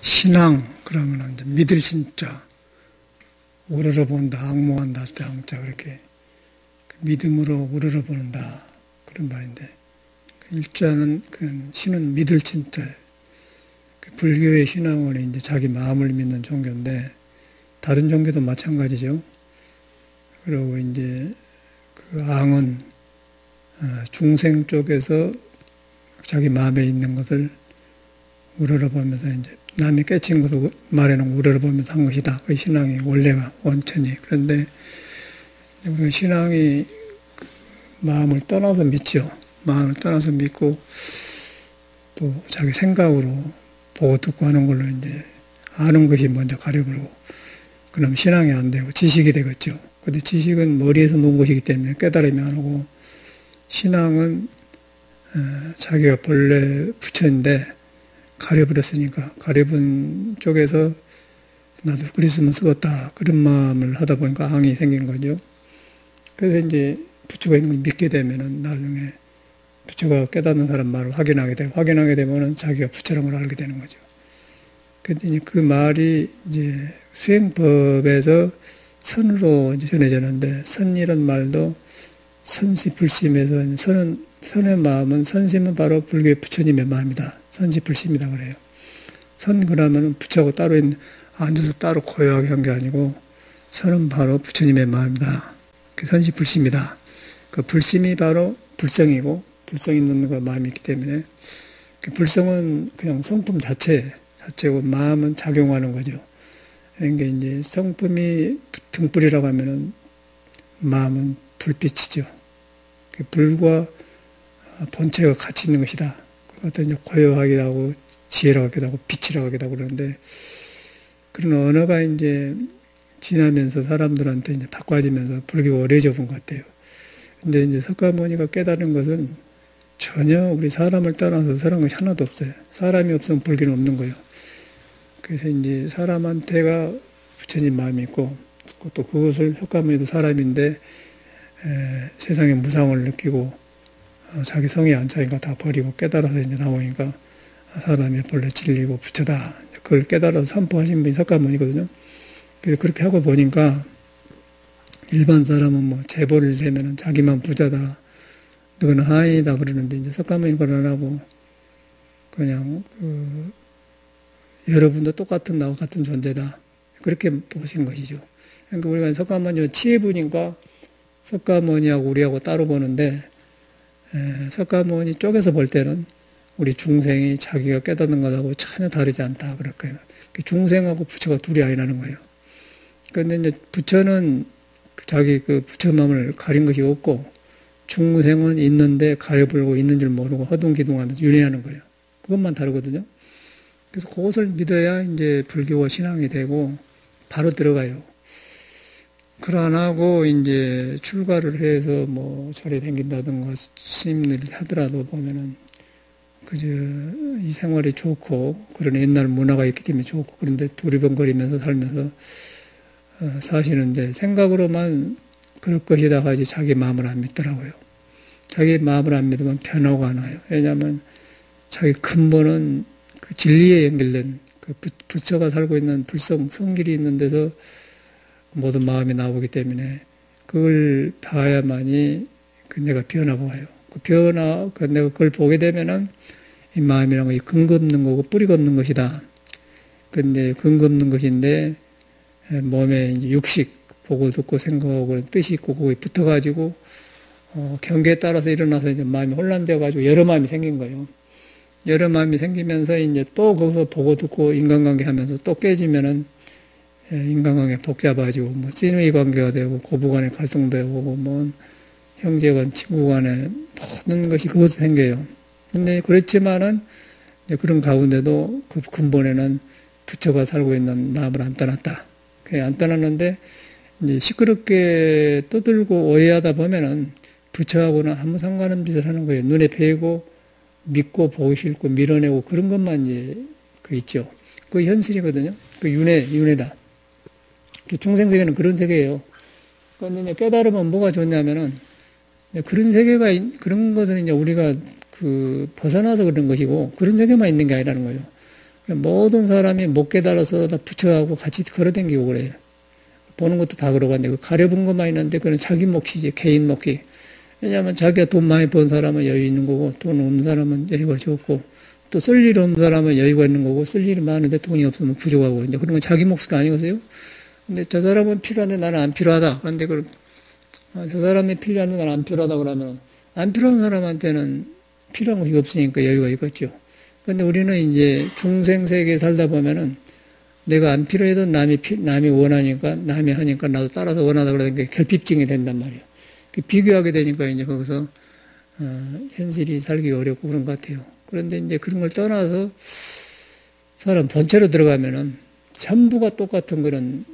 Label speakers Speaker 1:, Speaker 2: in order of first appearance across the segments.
Speaker 1: 신앙, 그러면 이제 믿을 신자, 우러러본다, 악몽한다 할 때 ang자, 그렇게 믿음으로 우러러보는다, 그런 말인데, 일자는, 신은 믿을 신자, 불교의 신앙은 이제 자기 마음을 믿는 종교인데, 다른 종교도 마찬가지죠. 그리고 이제 그 ang은 중생 쪽에서 자기 마음에 있는 것을 우러러보면서 이제 남이 깨친 것을 말해놓은 우러러보면서 한 것이다. 그 신앙이 원래가 원천이. 그런데 우리가 신앙이 마음을 떠나서 믿죠. 마음을 떠나서 믿고 또 자기 생각으로 보고 듣고 하는 걸로 이제 아는 것이 먼저 가려불고, 그럼 신앙이 안 되고 지식이 되겠죠. 근데 지식은 머리에서 놓은 것이기 때문에 깨달음이 안 오고, 신앙은 자기가 본래 부처인데 가려버렸으니까, 가려본 쪽에서 나도 그랬으면 쓰겠다, 그런 마음을 하다 보니까 ang이 생긴 거죠. 그래서 이제 부처가 있는 걸 믿게 되면은 나중에 부처가 깨닫는 사람 말을 확인하게 되고, 확인하게 되면은 자기가 부처라는 걸 알게 되는 거죠. 근데 이제 그 말이 이제 수행법에서 선으로 이제 전해졌는데, 선이란 말도 선시불심에서, 선의 마음은, 선심은 바로 불교의 부처님의 마음이다. 선시불심이다 그래요. 선 그러면 부처하고 따로 앉아서 따로 고요하게 한 게 아니고, 선은 바로 부처님의 마음이다. 그 선시불심이다. 그 불심이 바로 불성이고, 불성 있는 그 마음이 있기 때문에, 그 불성은 그냥 성품 자체고, 마음은 작용하는 거죠. 그러니까 이제 성품이 등불이라고 하면은 마음은 불빛이죠. 그 불과 본체가 같이 있는 것이다. 그것도 이제 고요하기도 하고, 지혜라고 하기도 하고, 빛이라고 하기도 하고 그러는데, 그런 언어가 이제 지나면서 사람들한테 이제 바꿔지면서 불교가 어려져 본 것 같아요. 근데 이제 석가모니가 깨달은 것은 전혀 우리 사람을 떠나서 그런 것이 하나도 없어요. 사람이 없으면 불교는 없는 거예요. 그래서 이제 사람한테가 부처님 마음이 있고, 또 그것을 석가모니도 사람인데 세상의 무상을 느끼고 자기 성에 안 차니까 다 버리고 깨달아서 이제 나오니까 사람이 본래 진리고 부처다. 그걸 깨달아서 선포하신 분이 석가모니거든요. 그래서 그렇게 하고 보니까 일반 사람은 뭐 재벌을 되면은 자기만 부자다, 너는 하인이다 그러는데, 이제 석가모니는 그걸 안 하고 그냥 여러분도 똑같은 나와 같은 존재다, 그렇게 보신 것이죠. 그러니까 우리가 석가모니는 치해부니까 석가모니하고 우리하고 따로 보는데, 석가모니 쪽에서 볼 때는 우리 중생이 자기가 깨닫는 것하고 전혀 다르지 않다, 그럴 거예요. 중생하고 부처가 둘이 아니라는 거예요. 그런데 이제 부처는 자기 그 부처 마음을 가린 것이 없고, 중생은 있는데 가려불고 있는 줄 모르고 허둥기둥하면서 윤회하는 거예요. 그것만 다르거든요. 그래서 그것을 믿어야 이제 불교가 신앙이 되고 바로 들어가요. 그걸 안 하고 이제 출가를 해서 뭐 절에 댕긴다든가 스님들이 하더라도 보면은 그저 이 생활이 좋고, 그런 옛날 문화가 있기 때문에 좋고, 그런데 두리번거리면서 살면서 사시는데 생각으로만 그럴 것이다 하지 자기 마음을 안 믿더라고요. 자기 마음을 안 믿으면 변화가 안 와요. 왜냐하면 자기 근본은 그 진리에 연결된 그 부처가 살고 있는 불성, 성길이 있는 데서 모든 마음이 나오기 때문에 그걸 봐야만이 그 내가 변화가 와요. 내가 그걸 보게 되면은 이 마음이란 것이 근거 없는 거고 뿌리가 없는 것이다. 근데 근거 없는 것인데 몸에 이제 육식, 보고 듣고 생각하고 뜻이 있고 거기에 붙어가지고 경계에 따라서 일어나서 이제 마음이 혼란되어가지고 여러 마음이 생긴 거예요. 여러 마음이 생기면서 이제 또 거기서 보고 듣고 인간관계 하면서 또 깨지면은 인간관계 복잡해지고, 뭐 찐의 관계가 되고, 고부간에 갈등도 오고, 뭐 형제간, 친구간에 모든 것이 그것도 생겨요. 근데 그렇지만은 그런 가운데도 그 근본에는 부처가 살고 있는 마음을 안 떠났다. 안 떠났는데 이제 시끄럽게 떠들고 오해하다 보면은 부처하고는 아무 상관없는 짓을 하는 거예요. 눈에 뵈고 믿고 보기 싫고 밀어내고 그런 것만 이제 그 있죠. 그 현실이거든요. 그 윤회다. 중생 세계는 그런 세계예요. 그런데 깨달으면 뭐가 좋냐면은 그런 세계가, 그런 것은 이제 우리가 그 벗어나서 그런 것이고, 그런 세계만 있는 게 아니라는 거예요. 모든 사람이 못 깨달아서 다 붙여가고 같이 걸어다니고 그래요. 보는 것도 다 그러고 한데, 그 가려본 것만 있는데, 그건 자기 몫이지, 개인 몫이. 왜냐하면 자기가 돈 많이 번 사람은 여유 있는 거고, 돈 없는 사람은 여유가 적고, 또 쓸 일 없는 사람은 여유가 있는 거고, 쓸 일이 많은데 돈이 없으면 부족하고, 이제 그런 건 자기 몫이 아니겠어요? 근데 저 사람은 필요한데 나는 안 필요하다. 근데 저 사람이 필요한데 나는 안 필요하다 그러면, 안 필요한 사람한테는 필요한 것이 없으니까 여유가 있겠죠. 근데 우리는 이제 중생 세계에 살다 보면은 내가 안 필요해도 남이 원하니까, 남이 하니까 나도 따라서 원하다 그러는 게 결핍증이 된단 말이에요. 비교하게 되니까 이제 거기서, 현실이 살기 어렵고 그런 것 같아요. 그런데 이제 그런 걸 떠나서 사람 본체로 들어가면은 전부가 똑같은 그런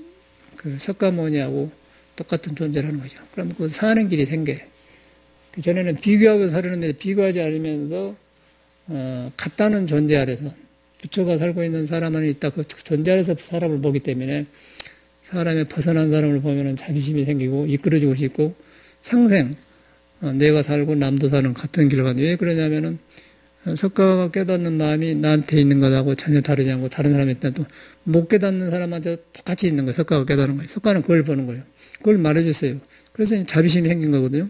Speaker 1: 그 석가모니하고 똑같은 존재라는 거죠. 그러면 그 사는 길이 생겨요. 그전에는 비교하고 살았는데 비교하지 않으면서, 같다는 존재 아래서 부처가 살고 있는 사람 안에 있다. 그 존재 아래서 사람을 보기 때문에 사람의 벗어난 사람을 보면은 자비심이 생기고 이끌어주고 싶고 상생, 내가 살고 남도 사는 같은 길을 가는데 왜 그러냐면은 석가가 깨닫는 마음이 나한테 있는 것하고 전혀 다르지 않고 다른 사람한테 또 못 깨닫는 사람한테 똑같이 있는 거예요. 석가가 깨닫는 거예요. 석가는 그걸 보는 거예요. 그걸 말해줬어요. 그래서 자비심이 생긴 거거든요.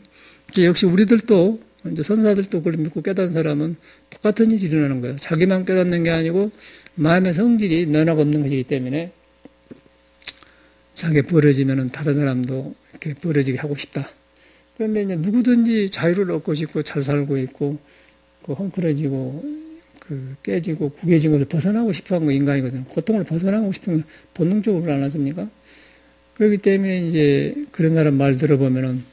Speaker 1: 역시 우리들도 이제 선사들도 그걸 믿고 깨닫는 사람은 똑같은 일이 일어나는 거예요. 자기만 깨닫는 게 아니고 마음의 성질이 너나 없는 것이기 때문에 자기 벌어지면은 다른 사람도 이렇게 벌어지게 하고 싶다. 그런데 이제 누구든지 자유를 얻고 싶고 잘 살고 있고 그 헝클어지고 그 깨지고 구겨진 것을 벗어나고 싶어 하는 거 인간이거든요. 고통을 벗어나고 싶은 건 본능적으로 안 하십니까? 그렇기 때문에 이제 그런 사람 말 들어보면은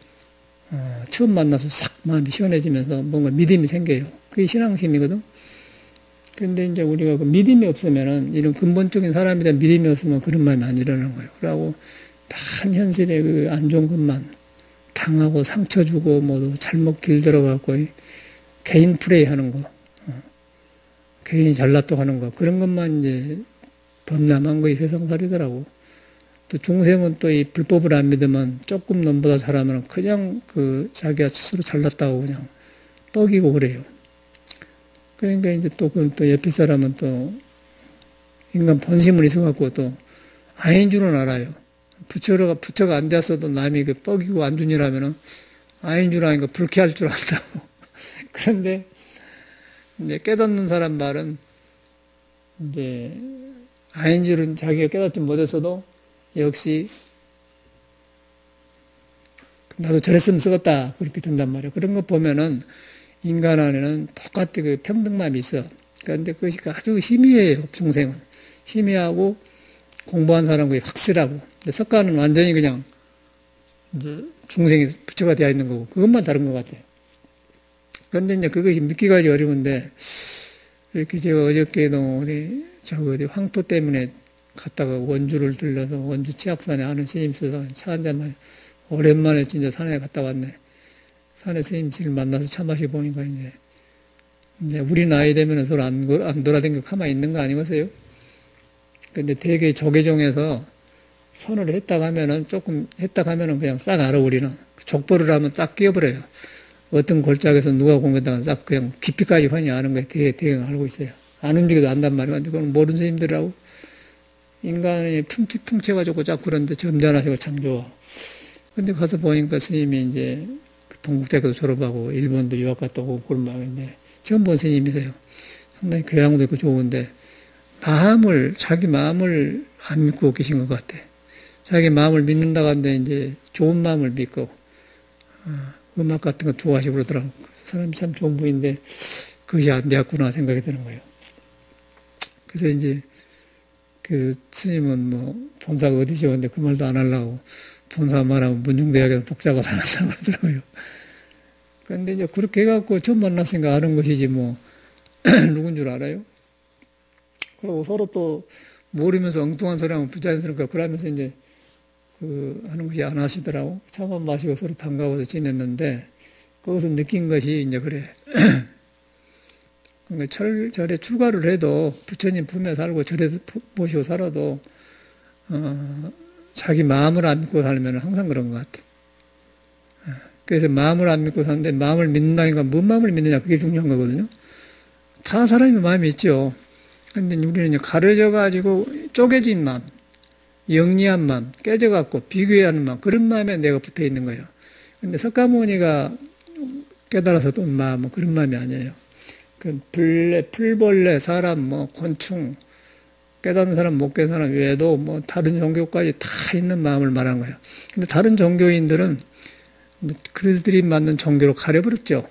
Speaker 1: 처음 만나서 싹 마음이 시원해지면서 뭔가 믿음이 생겨요. 그게 신앙심이거든. 그런데 이제 우리가 그 믿음이 없으면은 이런 근본적인 사람에 대한 믿음이 없으면 그런 마음이 안 일어나는 거예요. 그러고 단 현실의 그 안 좋은 것만 당하고 상처 주고 뭐 잘못 길들어갖고 개인 플레이 하는 거, 개인이 잘났다고 하는 거 그런 것만 이제 범람한 거이 세상살이더라고. 또 중생은 또 이 불법을 안 믿으면 조금 nom보다 잘하면 그냥 그 자기가 스스로 잘났다고 그냥 뻐기고 그래요. 그러니까 이제 또 그건 또 옆에 사람은 또 인간 본심을 있어갖고 또 아닌 줄은 알아요. 부처가 안 되었어도 남이 그 뻐기고 안준이라면은 아닌 줄 아니까 불쾌할 줄 안다고. 그런데 이제 깨닫는 사람 말은 이제 아닌 줄은 자기가 깨닫지 못했어도 역시 나도 저랬으면 쓰겠다 그렇게 된단 말이에요. 그런 거 보면은 인간 안에는 똑같이 그 평등감이 있어. 그런데 그것이 아주 희미해요. 중생은 희미하고 공부한 사람과 확실하고. 근데 석가는 완전히 그냥 이제 중생이 부처가 되어 있는 거고 그것만 다른 것 같아요. 그런데 이제 그것이 믿기가 어려운데 이렇게 제가 어저께도 우리 어디 황토 때문에 갔다가 원주를 들러서 원주 치악산에 아는 스님 있어서 차 한잔 마시 오랜만에 진짜 산에 갔다 왔네. 산에 스님씨를 만나서 차 마시고 보니까 이제 우리 나이 되면 서로 안 돌아다니고 가만히 있는 거 아니겠어요? 근데 되게 조계종에서 선을 했다 하면은 조금 했다 하면은 그냥 싹 알아 우리는. 족보를 하면 딱 끼워버려요. 어떤 골짜기에서 누가 공격당한 싹 그냥 깊이까지 환히 아는 거예요. 대강 알고 있어요. 안 움직여도 안단 말이에요. 근데 그건 모르는 스님들하고 인간이 풍채가지고 자꾸 그런데 점잖하시고 참 좋아. 근데 가서 보니까 스님이 이제 동국대학도 졸업하고 일본도 유학 갔다 오고 그런 마음인데 처음 본 스님이세요. 상당히 교양도 있고 좋은데 자기 마음을 안 믿고 계신 것 같아. 자기 마음을 믿는다고 하는데 이제 좋은 마음을 믿고 음악 같은 거 좋아하시고 그러더라고. 사람이 참 좋은 분인데 그것이 안 되었구나 생각이 드는 거예요. 그래서 이제 그 스님은 뭐 본사가 어디죠? 근데 그 말도 안 하려고 본사 말하면 문중대학에서 복자가 사는다고 그러더라고요. 그런데 이제 그렇게 해갖고 처음 만났으니까 아는 것이지 뭐 누군 줄 알아요? 그리고 서로 또 모르면서 엉뚱한 소리 하면 부자연스럽고 그러면서 이제 하는 것이 안 하시더라고. 차만 마시고 서로 반가워서 지냈는데 거기서 느낀 것이 이제 그래. 그러니까 절에 출가를 해도 부처님 품에 살고 절에 모시고 살아도 자기 마음을 안 믿고 살면 항상 그런 것 같아. 그래서 마음을 안 믿고 사는데 마음을 믿는다니까 뭔 마음을 믿느냐 그게 중요한 거거든요. 다 사람이 마음이 있죠. 근데 우리는 가려져가지고 쪼개진 마음, 영리한 마음, 깨져갖고 비교하는 마음, 그런 마음에 내가 붙어 있는 거예요. 근데 석가모니가 깨달아서 온 마음은 그런 마음이 아니에요. 그 풀벌레, 사람, 뭐 곤충, 깨닫는 사람, 못 깨닫는 사람 외에도 뭐 다른 종교까지 다 있는 마음을 말한 거예요. 근데 다른 종교인들은 그들이 만든 종교로 가려버렸죠.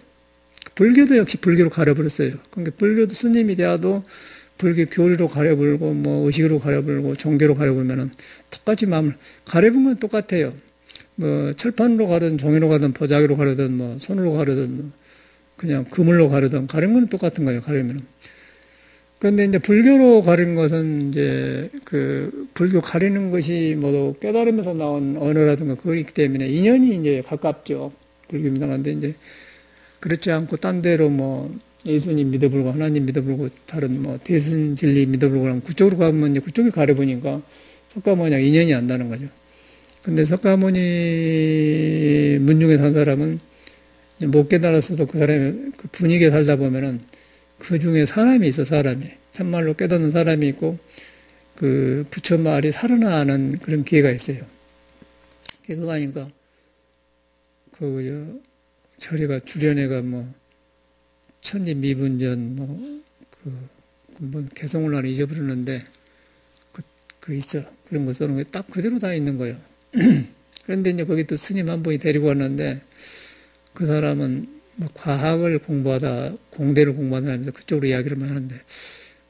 Speaker 1: 불교도 역시 불교로 가려버렸어요. 그러니까 불교도 스님이 되어도 불교 교리로 가려버리고 뭐 의식으로 가려버리고 종교로 가려버리면은 똑같이 마음을 가려본 건 똑같아요. 뭐 철판으로 가든 종이로 가든 보자기로 가르든 뭐 손으로 가르든 그냥 그물로 가르든 가린 건 똑같은 거예요. 가려면은. 그런데 이제 불교로 가린 것은 이제 그 불교 가리는 것이 뭐 깨달으면서 나온 언어라든가 그거기 때문에 인연이 이제 가깝죠. 불교입니다. 그런데 이제 그렇지 않고 딴 데로 뭐 예수님 믿어불고 하나님 믿어불고 다른 뭐 대순 진리 믿어불고 하면 그쪽으로 가면 이제 그쪽이 가려보니까 석가모니랑 인연이 안 나는 거죠. 근데 석가모니 문중에 산 사람은 못 깨달았어도 그 사람이 그 분위기에 살다 보면은 그 중에 사람이 있어, 사람이. 참말로 깨닫는 사람이 있고, 그 부처 말이 살아나는 그런 기회가 있어요. 그거 아닌가. 저리가 주련회가 뭐, 천지미분전 뭐 개성을 나는 잊어버렸는데, 그 있어. 그런 거 써놓은 게 딱 그대로 다 있는 거예요. 그런데 이제 거기 또 스님 한 분이 데리고 왔는데, 그 사람은 뭐 과학을 공부하다, 공대를 공부하다 하면서 그쪽으로 이야기를 하는데,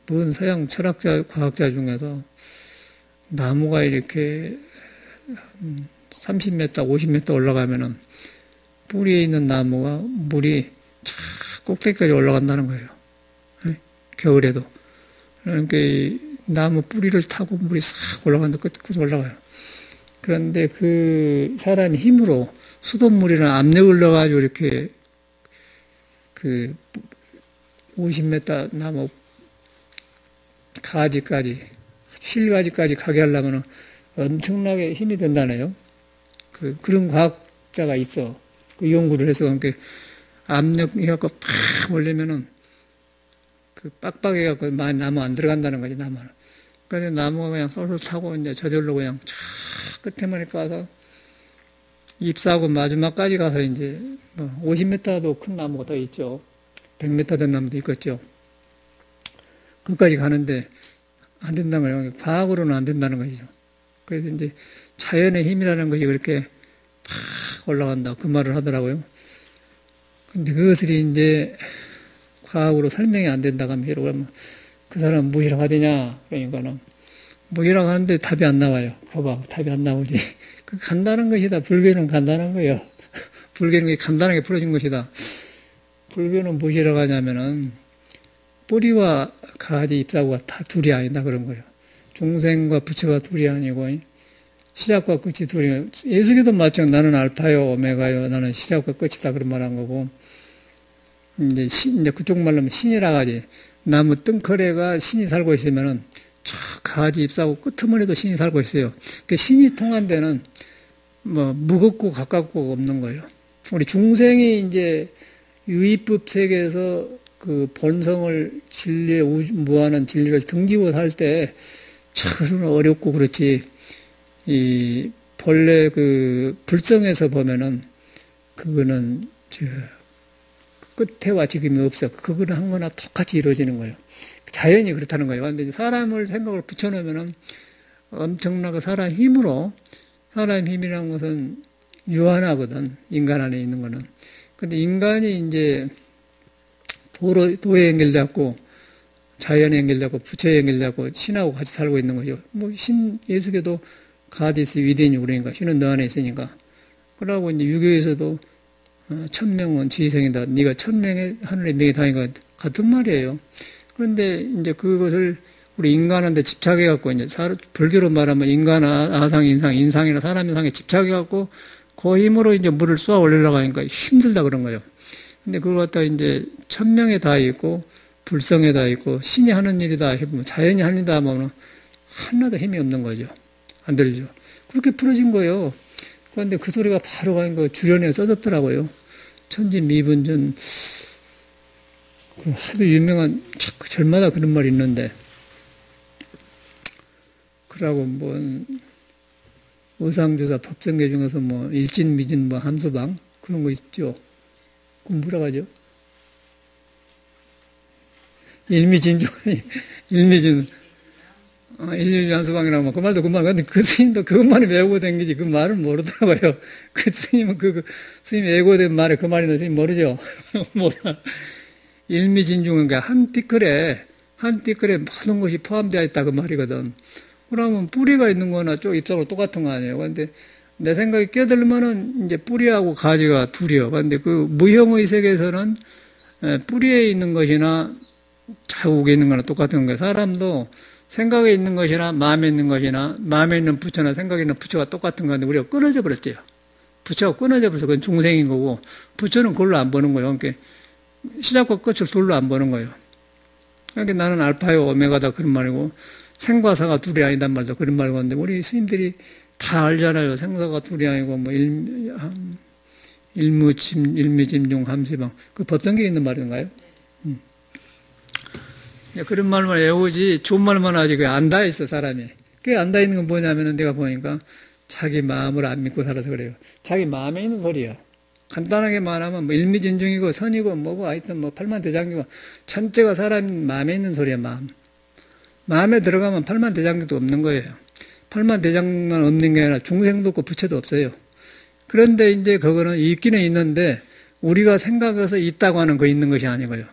Speaker 1: 무슨 서양 철학자, 과학자 중에서 나무가 이렇게 30m, 50m 올라가면은 뿌리에 있는 나무가 물이 쫙 꼭대기까지 올라간다는 거예요. 겨울에도. 그러니까 이 나무 뿌리를 타고 물이 싹 올라간다, 끝까지 올라가요. 그런데 그 사람이 힘으로 수돗물이나 압력을 넣어가지고 이렇게 그 50m 나무 가지까지, 실가지까지 가게 하려면 엄청나게 힘이 든다네요. 그런 과학자가 있어. 그 연구를 해서, 그러니까 압력해갖고 팍 올리면은 그 빡빡해갖고 많이 나무 안 들어간다는 거지, 나무는. 그래서 나무가 그냥 솔솔 타고 이제 저절로 그냥 촥 끝에만 가서 잎사하고 마지막까지 가서 이제 뭐 50m도 큰 나무가 더 있죠. 100m 된 나무도 있겠죠. 그까지 가는데 안 된다는 거예요. 과학으로는 안 된다는 거죠. 그래서 이제 자연의 힘이라는 것이 그렇게 팍 올라간다. 그 말을 하더라고요. 근데 그것을 이제 과학으로 설명이 안 된다고 하면 그러면 그 사람 무엇이라고 하더냐? 그러니까는 무엇이라고 하는데 답이 안 나와요. 봐봐, 답이 안 나오지. 그 간단한 것이다. 불교는 간단한 거예요. 불교는 간단하게 풀어진 것이다. 불교는 무엇이라고 하냐면은 뿌리와 가지 잎사구가 다 둘이 아니다 그런 거예요. 중생과 부처가 둘이 아니고 시작과 끝이 둘이. 예수교도 마찬가지. 나는 알파요 오메가요. 나는 시작과 끝이다 그런 말 한 거고. 이제 그쪽 말로 하면 신이라 가지. 나무 뜬커레가 신이 살고 있으면은 저 가지 잎사구 끄트머리도 신이 살고 있어요. 그 신이 통한 데는 뭐 무겁고 가깝고 없는 거예요. 우리 중생이 이제 유의법 세계에서 그 본성을 진리의 무한한 진리를 등지고 살 때 참으로 어렵고 그렇지. 이 본래 그 불성에서 보면은 그거는 저 끝에와 지금이 없어. 그거는 한 거나 똑같이 이루어지는 거예요. 자연이 그렇다는 거예요. 그런데 사람을 생각을 붙여놓으면은 엄청나게 사람 힘으로, 사람 힘이라는 것은 유한하거든. 인간 안에 있는 거는. 근데 인간이 이제 도에 연결잡고 자연에 연결잡고 부처에 연결잡고 신하고 같이 살고 있는 거죠. 뭐 예수교도 가디스 위대인이 그러니까 신은 너 안에 있으니까. 그러고 이제 유교에서도 천명은 지성이다. 네가 천명의 하늘의 명이 다니까 같은 말이에요. 그런데 이제 그것을 우리 인간한테 집착해갖고 이제 불교로 말하면 인간 아상 인상, 인상이나 사람 인상에 집착해갖고 그 힘으로 이제 물을 쏘아 올리려고 하니까 힘들다 그런 거예요. 근데 그걸 갖다 이제 천명에 다 있고 불성에 다 있고 신이 하는 일이다 해보면 자연이 하는 일이다 하면 하나도 힘이 없는 거죠. 안 들리죠. 그렇게 풀어진 거예요. 그런데 그 소리가 바로 가는 거 주련에 써졌더라고요. 천지미분전 그 하도 유명한 자꾸 절마다 그런 말이 있는데 그러고 뭐 의상조사 법성계 중에서 뭐 일진, 미진, 뭐 함수방 그런 거 있죠. 그럼 뭐라고 하죠? 일미진, 일미진 함수방이라고 뭐 그 말도 그 말. 근데 그 스님도 그것만이 외우고 댕기지 그 말을 모르더라고요. 그 스님은 스님이 외고된 말에 그 말이나 스님 모르죠. 뭐야. 일미진중은 한 티끌에 모든 것이 포함되어 있다 그 말이거든. 그러면 뿌리가 있는 거나 쪽 입장으로 똑같은 거 아니에요. 근데 내 생각에 껴들면은 이제 뿌리하고 가지가 둘이요. 근데 그 무형의 세계에서는 뿌리에 있는 것이나 자국에 있는 거나 똑같은 거예요. 사람도 생각에 있는 것이나 마음에 있는 것이나 마음에 있는 부처나 생각에 있는 부처가 똑같은 건데 우리가 끊어져 버렸대요. 부처가 끊어져 버려서 그건 중생인 거고 부처는 그걸로 안 보는 거예요. 그러니까 시작과 끝을 둘로 안 보는 거예요. 그러니까 나는 알파요 오메가다 그런 말이고 생과 사가 둘이 아니단 말도 그런 말이고 근데 우리 스님들이 다 알잖아요. 생사가 둘이 아니고 뭐 일미짐중 함시방 그 법전계에 있는 말인가요? 그런 말만 외우지 좋은 말만 하지 그게 안다 있어 사람이. 그게 안다 있는 건 뭐냐면은 내가 보니까 자기 마음을 안 믿고 살아서 그래요. 자기 마음에 있는 소리야. 간단하게 말하면 뭐 일미진중이고 선이고 뭐고 하여튼 뭐 팔만대장기고 전체가 사람 마음에 있는 소리야. 마음에 들어가면 팔만대장기도 없는 거예요. 팔만대장만 없는 게 아니라 중생도 없고 부처도 없어요. 그런데 이제 그거는 있기는 있는데 우리가 생각해서 있다고 하는 거 있는 것이 아니고요.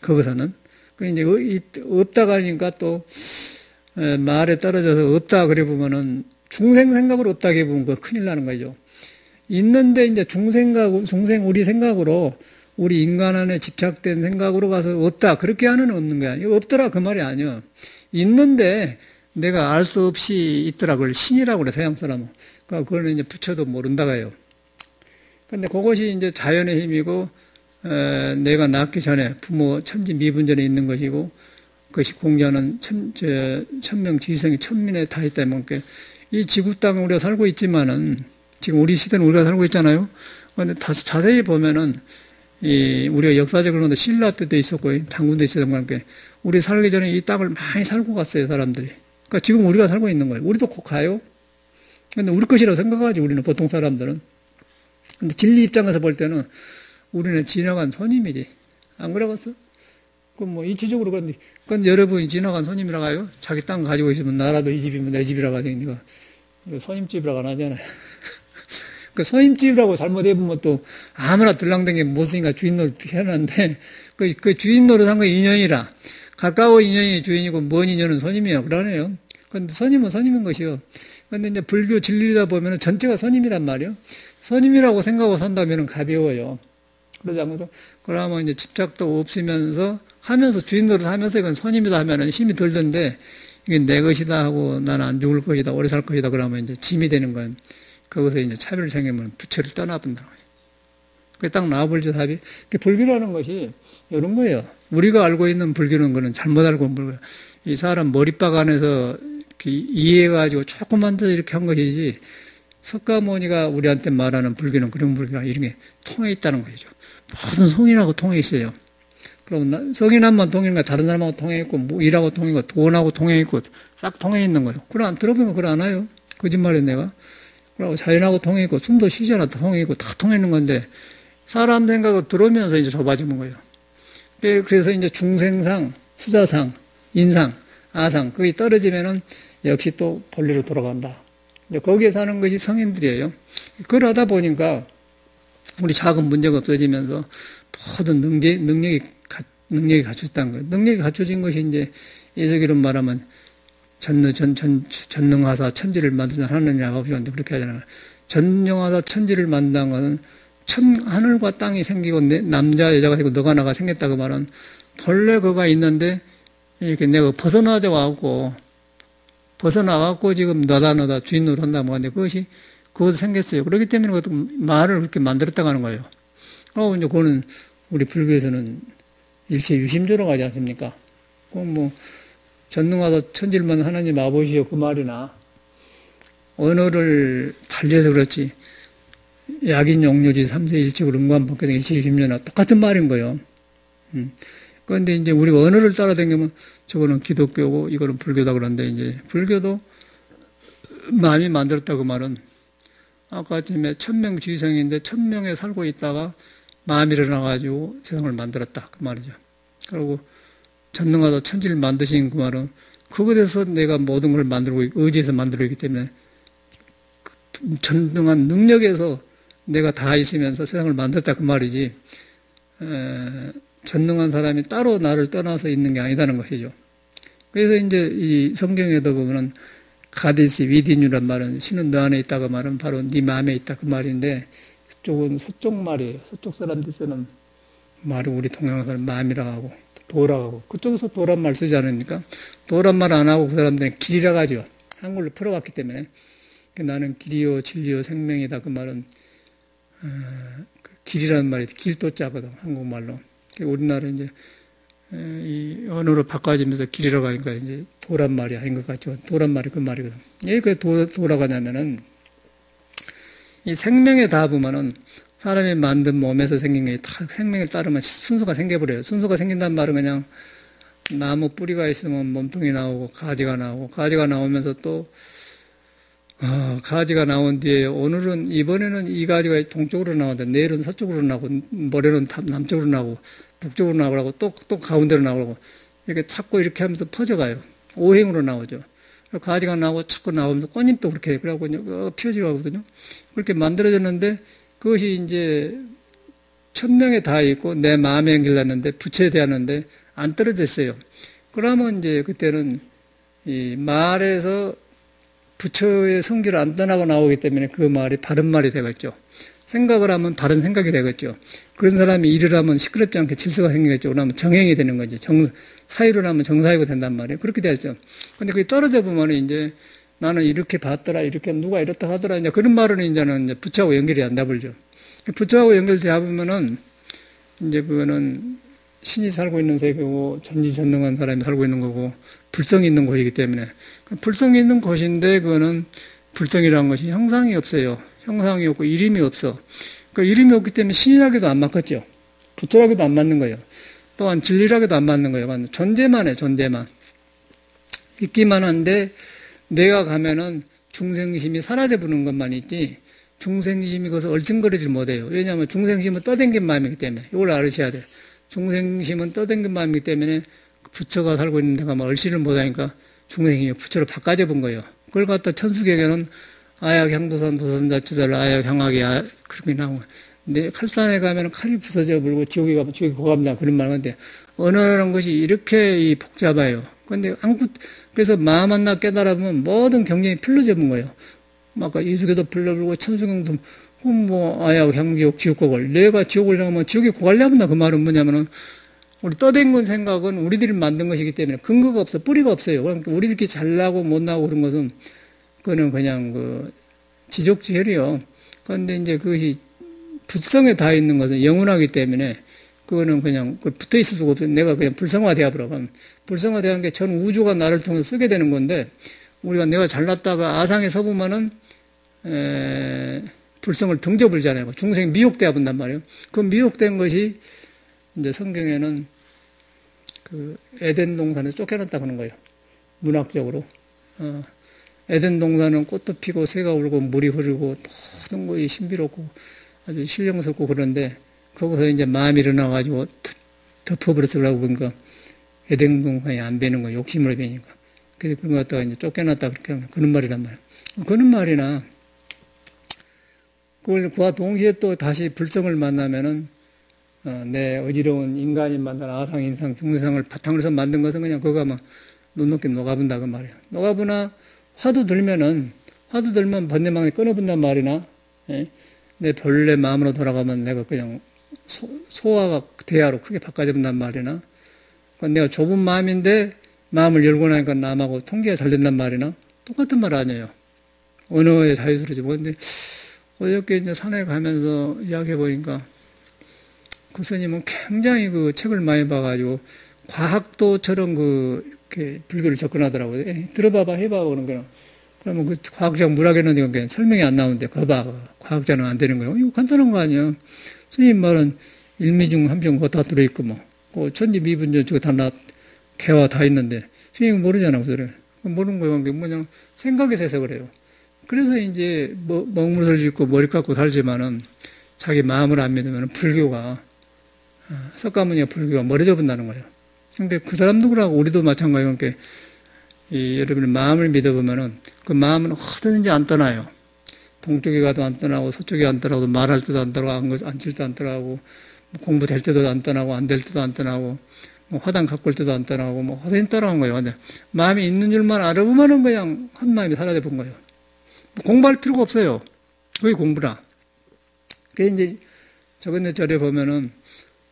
Speaker 1: 거기서는 그 이제 없다고 하니까 또 말에 떨어져서 없다 그래 보면은 중생 생각으로 없다 그래 보면 그 큰일 나는 거죠. 있는데 이제 중생 우리 생각으로 우리 인간 안에 집착된 생각으로 가서 없다 그렇게 하는 없는 거야. 이거 없더라 그 말이 아니야. 있는데 내가 알 수 없이 있더라 그걸 신이라고 그래 서양 사람은. 그러니까 그거는 이제 부처도 모른다고 해요. 근데 그것이 이제 자연의 힘이고 내가 낳기 전에 부모 천지 미분전에 있는 것이고 그것이 공자는 천명지성이 천민에 다 있다. 이 지구 땅에 우리가 살고 있지만은 지금 우리 시대는 우리가 살고 있잖아요. 그런데 자세히 보면은 우리가 역사적으로는 신라 때도 있었고 당군도 있었던 게 우리 살기 전에 이 땅을 많이 살고 갔어요 사람들이. 그러니까 지금 우리가 살고 있는 거예요. 우리도 곧 가요. 근데 우리 것이라고 생각하지 우리는 보통 사람들은. 근데 진리 입장에서 볼 때는 우리는 지나간 손님이지. 안 그러겠어? 그럼 뭐 이치적으로 그런데 그건 여러분이 지나간 손님이라고 해요. 자기 땅 가지고 있으면 나라도 이 집이면 내 집이라고 하니까 손님집이라고 안 하잖아요. 그 손님집이라고 잘못해보면 또 아무나 들랑댕기면 못 쓰니까 주인노릇 해놨는데 그 주인노릇 한 거 인연이라 가까운 인연이 주인이고 먼 인연은 손님이야 그러네요. 근데 손님은 손님인 것이요. 근데 이제 불교 진리다 보면은 전체가 손님이란 말이요. 손님이라고 생각하고 산다면은 가벼워요. 그러지 않고서 그러면 이제 집착도 없으면서 하면서 주인노릇 하면서 이건 손님이다 하면은 힘이 들던데 이게 내 것이다 하고 나는 안 죽을 것이다 오래 살 것이다 그러면 이제 짐이 되는 건 거기서 이제 차별이 생기면 부처를 떠나본다는 거예요. 그게 딱 나와버리죠, 답이. 불교라는 것이 이런 거예요. 우리가 알고 있는 불교는 거는 잘못 알고 있는 불교예요. 이 사람 머리박 안에서 이해해가지고 조금만 더 이렇게 한 것이지, 석가모니가 우리한테 말하는 불교는 그런 불교가 이런 게 통해 있다는 것이죠. 모든 성인하고 통해 있어요. 그럼 성인한만 통해 있는 거야. 다른 사람하고 통해 있고, 뭐 일하고 통해 있고, 돈하고 통해 있고, 싹 통해 있는 거예요. 그걸 안 들어보면 그걸 안 해요. 거짓말이에요, 내가. 그리고 자연하고 통해 있고, 숨도 쉬잖아. 통해 있고, 다 통해 있는 건데, 사람 생각을 들어오면서 이제 좁아지는 거예요. 그래서 이제 중생상, 수자상, 인상, 아상, 거기 떨어지면은 역시 또 본래로 돌아간다. 거기에 사는 것이 성인들이에요. 그걸 하다 보니까 우리 작은 문제가 없어지면서 모든 능력이 갖춰졌다는 거예요. 능력이 갖춰진 것이 이제 예수기로 말하면 전능하사 천지를 만드는 하느냐고 그렇게 하잖아요. 전능하사 천지를 만든다는 것은 하늘과 땅이 생기고 남자 여자가 생기고 너가 나가 생겼다고 말은 본래 그가 있는데 이렇게 내가 벗어나져갖고 지금 너다 주인 노릇한다고 하는데 그것도 생겼어요. 그렇기 때문에 그것도 말을 그렇게 만들었다고 하는 거예요. 이제 그거는 우리 불교에서는 일체 유심조로 가지 않습니까? 뭐 전능하다 천질만 하나님 아버지요 그 말이나 언어를 달리해서 그렇지 약인 용료지 3세 일찍으로 응관법계등 일체 유심조나 똑같은 말인 거예요. 그런데 이제 우리가 언어를 따라다니면 저거는 기독교고 이거는 불교다 그러는데 이제 불교도 마음이 만들었다 그 말은 아까 아침에 1000명 지위생인데 1000명에 살고 있다가 마음이 일어나가지고 세상을 만들었다 그 말이죠. 그리고 전능하다 천지를 만드신 그 말은 그것에서 내가 모든 걸 만들고 의지해서 만들고 있기 때문에 전능한 능력에서 내가 다 있으면서 세상을 만들었다 그 말이지 전능한 사람이 따로 나를 떠나서 있는 게 아니다는 것이죠. 그래서 이제 이 성경에도 보면은 가데스 위딘유란 말은 신은 너 안에 있다고 말은 바로 네 마음에 있다 그 말인데 그쪽은 서쪽 말이에요. 서쪽 사람들 쓰는 말을 우리 동양 사람 마음이라고 하고 도라고 하고 그쪽에서 도란 말 쓰지 않습니까? 도란 말 안 하고 그 사람들은 길이라고 하죠. 한글로 풀어왔기 때문에 나는 길이요 진리요 생명이다 그 말은 그 길이라는 말이 길도자거든 한국말로. 우리나라 이제 이 언어로 바꿔지면서 길이라고 하니까 이제 도란 말이 아닌 것 같죠. 도란 말이 그 말이거든. 왜 그 도라고 하냐면은 이 생명의 다 보면은 사람이 만든 몸에서 생긴 게 다 생명을 따르면 순수가 생겨버려요. 순수가 생긴다는 말은 그냥 나무 뿌리가 있으면 몸통이 나오고 가지가 나오고 가지가 나오면서 또 가지가 나온 뒤에 오늘은 이번에는 이 가지가 동쪽으로 나오는데 내일은 서쪽으로 나오고 모레는 남쪽으로 나오고 북쪽으로 나오고 또 가운데로 나오고 이렇게 자꾸 이렇게 하면서 퍼져가요. 오행으로 나오죠. 가지가 나오고 자꾸 나오면서 꽃잎도 그렇게 그래갖고 피어지고 하거든요. 그렇게 만들어졌는데 그것이 이제 천명에 다 있고 내 마음에 연결났는데 부처에 대하는데 안 떨어졌어요. 그러면 이제 그때는 이 말에서 부처의 성질을 안 떠나고 나오기 때문에 그 말이 바른 말이 되겠죠. 생각을 하면 바른 생각이 되겠죠. 그런 사람이 일을 하면 시끄럽지 않게 질서가 생기겠죠. 그러면 정행이 되는 거지. 사유를 하면 정사유가 된단 말이에요. 그렇게 되죠. 근데 그게 떨어져 보면 이제 나는 이렇게 봤더라, 이렇게 누가 이렇다 하더라. 이제 그런 말은 이제는 이제 부처하고 연결이 안 되버리죠. 부처하고 연결되어 보면은 이제 그거는 신이 살고 있는 세계고 전지전능한 사람이 살고 있는 거고 불성이 있는 곳이기 때문에 불성이 있는 곳인데 그거는 불성이라는 것이 형상이 없어요. 형상이 없고 이름이 없어. 그 이름이 없기 때문에 신이라기도 안 맞겠죠. 부처라기도 안 맞는 거예요. 또한 진리라기도 안 맞는 거예요. 존재만 해, 존재만. 있기만 한데 내가 가면은 중생심이 사라져버리는 것만 있지 중생심이 거기서 얼쩡거리지 못해요. 왜냐하면 중생심은 떠댕긴 마음이기 때문에 이걸 알으셔야 돼요. 중생심은 떠댕긴 마음이기 때문에 부처가 살고 있는 데가 막 얼씨를 못하니까 중생심이 부처로 바꿔져 본 거예요. 그걸 갖다 천수경에는 아약 향도산 도산자치절 아약 향하게 그렇게 나오고 근데 칼산에 가면 칼이 부서져 버리고 지옥에 가면 지옥에 고갑니다. 그런 말 하는데 언어라는 것이 이렇게 복잡해요. 근데 그래서 마음 하나 깨달아 보면 모든 경쟁이 필러져 본 거예요. 아까 이수계도 필러버리고 천수경도 아약 향지옥 지옥고갈 내가 지옥을 향하면 지옥에 고갈려본다. 그 말은 뭐냐면은 우리 떠댕긴 생각은 우리들이 만든 것이기 때문에 근거가 없어, 뿌리가 없어요. 그러니까 우리들끼리 잘 나고 못 나고 그런 것은 그거는 그냥 그 지족지혈이요. 그런데 이제 그것이 불성에 다 있는 것은 영원하기 때문에 그거는 그냥 붙어 있을 수가 없어요. 내가 그냥 불성화되어 버려. 불성화되는 게 전 우주가 나를 통해서 쓰게 되는 건데 우리가 내가 잘났다가 아상에 서보면은 불성을 등져버리잖아요. 중생이 미혹되어 본단 말이에요. 그 미혹된 것이 이제 성경에는 그 에덴 동산에서 쫓겨났다 그런 거예요. 문학적으로. 에덴 동산은 꽃도 피고 새가 울고 물이 흐르고 모든 것이 신비롭고 아주 신령스럽고 그런데 거기서 이제 마음이 일어나가지고 덮어버렸으려고 보니까 에덴 동산이 안 되는 거예요. 욕심으로 되니까. 그래서 그런 것 갖다가 이제 쫓겨났다 그렇게 그런 말이란 말이에요. 그런 말이나 그와 동시에 또 다시 불성을 만나면은 내 어지러운 인간이 만든 아상, 인상, 중생상을 바탕으로 해서 만든 것은 그냥 그거가 막 눈높이 녹아본다 그 말이에요. 녹아보나 화두 들면 번뇌망이 끊어본단 말이나 내 본래 마음으로 돌아가면 내가 그냥 소화가 대하로 크게 바꿔진단 말이나 그러니까 내가 좁은 마음인데 마음을 열고 나니까 남하고 통계가 잘 된단 말이나 똑같은 말 아니에요. 언어의 자유스러지. 근데 어저께 이제 산에 가면서 이야기해 보니까 그 스님은 굉장히 그 책을 많이 봐가지고 과학도처럼 이렇게 불교를 접근하더라고요. 들어봐봐, 해봐, 그런 거는. 그러면 그 과학자가 뭐라 했는데 설명이 안 나오는데, 거봐. 과학자는 안 되는 거예요. 이거 간단한 거 아니에요. 스님 말은 일미중 함정 그거 다 들어있고 뭐. 그 천지미분전 저거 다 개화 다 있는데, 스님은 모르잖아, 그 소리. 모르는 거예요. 뭐냐, 생각에서 해서 그래요. 그래서 이제 먹물을 짓고 머리 깎고 살지만은 자기 마음을 안 믿으면 불교가, 석가모니와 불교가 멀어져 본다는 거예요. 근데 그 사람들하고 우리도 마찬가지로 그러니까 여러분의 마음을 믿어보면은 그 마음은 어디든지 안 떠나요. 동쪽에 가도 안 떠나고 서쪽에 안 떠나고 말할 때도 안 떠나고 앉을 때도 안 떠나고 공부될 때도 안 떠나고 안 될 때도 안 떠나고 화단 가꿀 때도 안 떠나고 어디든 떠나는 거예요. 근데 마음이 있는 줄만 알아보면은 그냥 한 마음이 사라져 본 거예요. 공부할 필요가 없어요. 그게 공부라. 그게 이제 저번에 절에 보면은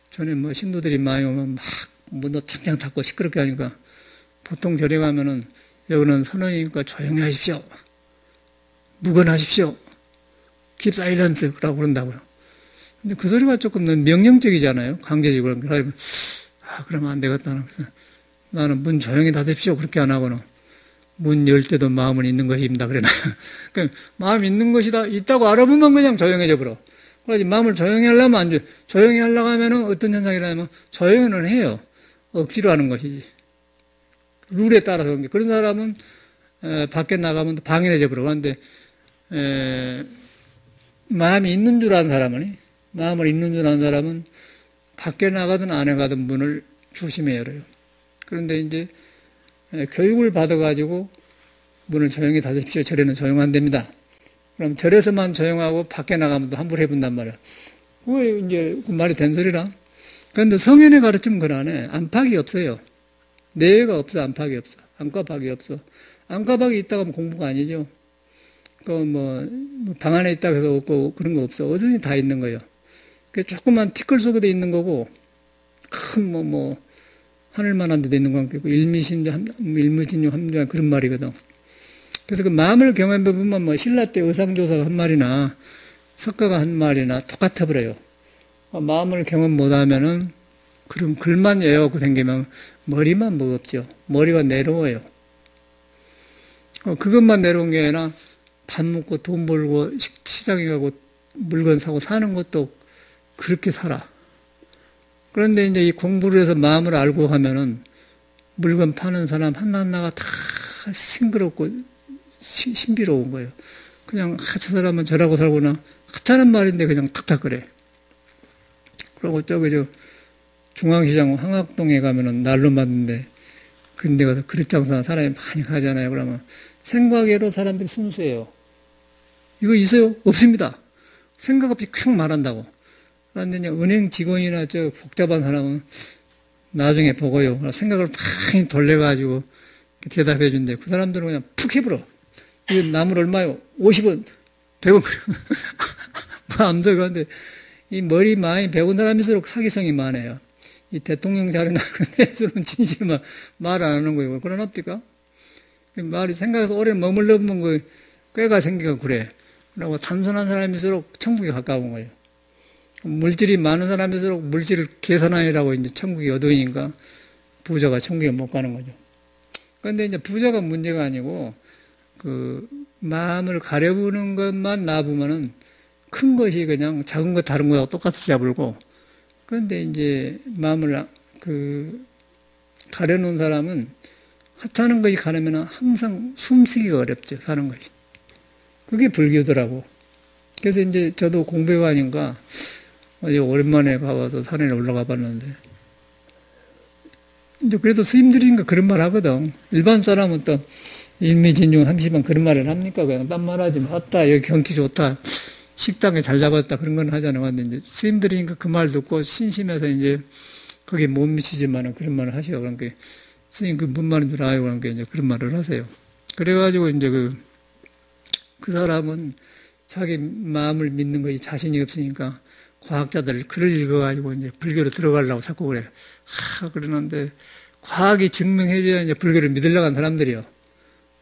Speaker 1: 전에 신도들이 많이 오면 막 문도 창창 닫고 시끄럽게 하니까 보통 절에 가면은 여기는 선언이니까 조용히 하십시오. 묵언하십시오. Keep silence라고 그런다고요. 근데 그 소리가 조금 명령적이잖아요. 강제적으로. 그러면 안 되겠다. 그래서 나는 문 조용히 닫으십시오. 그렇게 안 하고는 문 열 때도 마음은 있는 것입니다. 그래놔요. 그러니까 마음이 있는 것이다. 있다고 알아보면 그냥 조용해져 버려. 그래서 마음을 조용히 하려면 안 돼. 조용히 하려고 하면은 어떤 현상이라면 조용히는 해요. 억지로 하는 것이지. 룰에 따라서. 그런 사람은 밖에 나가면 방해되져 버려. 그런데 마음이 있는 줄 아는 사람은, 마음을 있는 줄 아는 사람은 밖에 나가든 안에 가든 문을 조심해 열어요. 그런데 이제 교육을 받아가지고 문을 조용히 닫으십시오. 절에는 조용한답니다. 그럼 절에서만 조용하고 밖에 나가면 또 함부로 해본단 말이야. 그게 이제 그 말이 된 소리라. 그런데 성현의 가르침은 그러네. 안팎이 없어요. 내외가 없어. 안팎이 없어. 안과박이 없어. 안과박이 있다가 하면 공부가 아니죠. 방 안에 있다고 해서 없고 그런 거 없어. 어디든지 다 있는 거예요. 그 조그만 티끌 속에도 있는 거고, 큰 하늘만한 데도 있는 건 없고, 일무진유 함정 그런 말이거든. 그래서 그 마음을 경험해보면 신라 때 의상조사가 한 말이나 석가가 한 말이나 똑같아 버려요. 마음을 경험 못하면은 그럼 글만 외워갖고 댕기면 머리만 무겁죠. 머리가 내려워요. 그것만 내려온 게 아니라 밥 먹고 돈 벌고 시장에 가고 물건 사고 사는 것도 그렇게 살아. 그런데 이제 이 공부를 해서 마음을 알고 하면은 물건 파는 사람 하나하나가 다 싱그럽고 신비로운 거예요. 그냥 저 사람은 저라고 살구나. 하찮은 말인데 그냥 탁탁 그래. 그리고 저기 중앙시장 황학동에 가면은 난로 맞는데 그런 데 가서 그릇 장사하는 사람이 많이 가잖아요. 그러면 생각외로 사람들이 순수해요. 이거 있어요? 없습니다. 생각 없이 그냥 말한다고. 그런데 은행 직원이나 저 복잡한 사람은 나중에 보고요. 생각을 많이 돌려가지고 대답해 준대. 그 사람들은 그냥 푹 해버려. 이 나물 얼마요? 50원, 100원. 암석 그런데 이 머리 많이 배운 사람일수록 사기성이 많아요. 이 대통령 자리나 그런 데서는 진실만 말 안 하는 거예요. 그러나입니까? 말이 생각해서 오래 머물러 보면 그 꾀가 생기고 그래. 그리고 단순한 사람일수록 천국에 가까운 거예요. 물질이 많은 사람일수록 물질을 계산하느라고 이제 천국이 어두우니까 부자가 천국에 못 가는 거죠. 그런데 이제 부자가 문제가 아니고 그 마음을 가려보는 것만 놔보면은 큰 것이 그냥 작은 것 다른 거하고 똑같이 잡을고, 그런데 이제 마음을 가려놓은 사람은 하찮은 것이 가려면 항상 숨쉬기가 어렵죠. 사는 것이. 그게 불교더라고. 그래서 이제 저도 공부해가니까 어제 오랜만에 가봐서 산에 올라가 봤는데, 이제 그래도 스님들이니까 그런 말 하거든. 일반 사람은 또 일미진용 함시만 그런 말을 합니까? 그냥 딴 말 하지 마. 왔다, 여기 경치 좋다. 식당에 잘 잡았다. 그런 건 하잖아. 근데 이제 스님들이니까 그 말 듣고 신심해서 이제 거기에 못 미치지만은 그런 말을 하셔. 그러니까 스님 그 뭔 말인 줄 알고 그러니까 이제 그런 말을 하세요. 그래가지고 이제 그 사람은 자기 마음을 믿는 것이 자신이 없으니까 과학자들 글을 읽어가지고 이제 불교로 들어가려고 자꾸 그래. 그러는데 과학이 증명해줘야 이제 불교를 믿으려고 하는 사람들이요.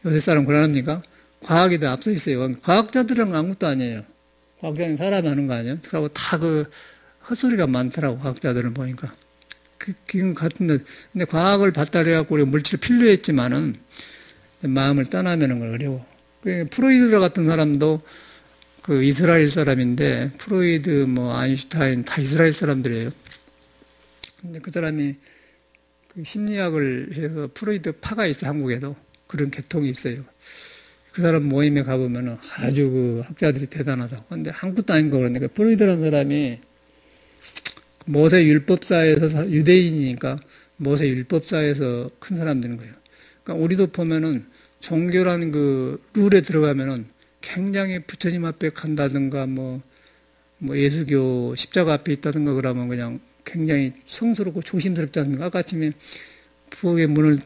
Speaker 1: 요새 사람 그러합니까? 과학이 더 앞서 있어요. 과학자들은 아무것도 아니에요. 과학자는 사람이 하는 거 아니에요? 그러고 다 헛소리가 많더라고, 과학자들은 보니까. 그건 같은데, 근데 과학을 발달해갖고 우리가 물질 필요했지만은 마음을 떠나면은 건 어려워. 프로이드 같은 사람도 그 이스라엘 사람인데, 프로이드, 아인슈타인 다 이스라엘 사람들이에요. 근데 그 사람이 그 심리학을 해서 프로이드 파가 있어, 한국에도. 그런 계통이 있어요. 그 사람 모임에 가보면 아주 그 학자들이 대단하다고. 근데 한국도 아닌 거 그러니까 프로이드라는 사람이 모세 율법사에서 유대인이니까 모세 율법사에서 큰 사람 되는 거예요. 그러니까 우리도 보면은 종교라는 그 룰에 들어가면은 굉장히 부처님 앞에 간다든가 뭐 예수교 십자가 앞에 있다든가 그러면 그냥 굉장히 성스럽고 조심스럽지 않습니까? 아까 아침에 부엌의 문을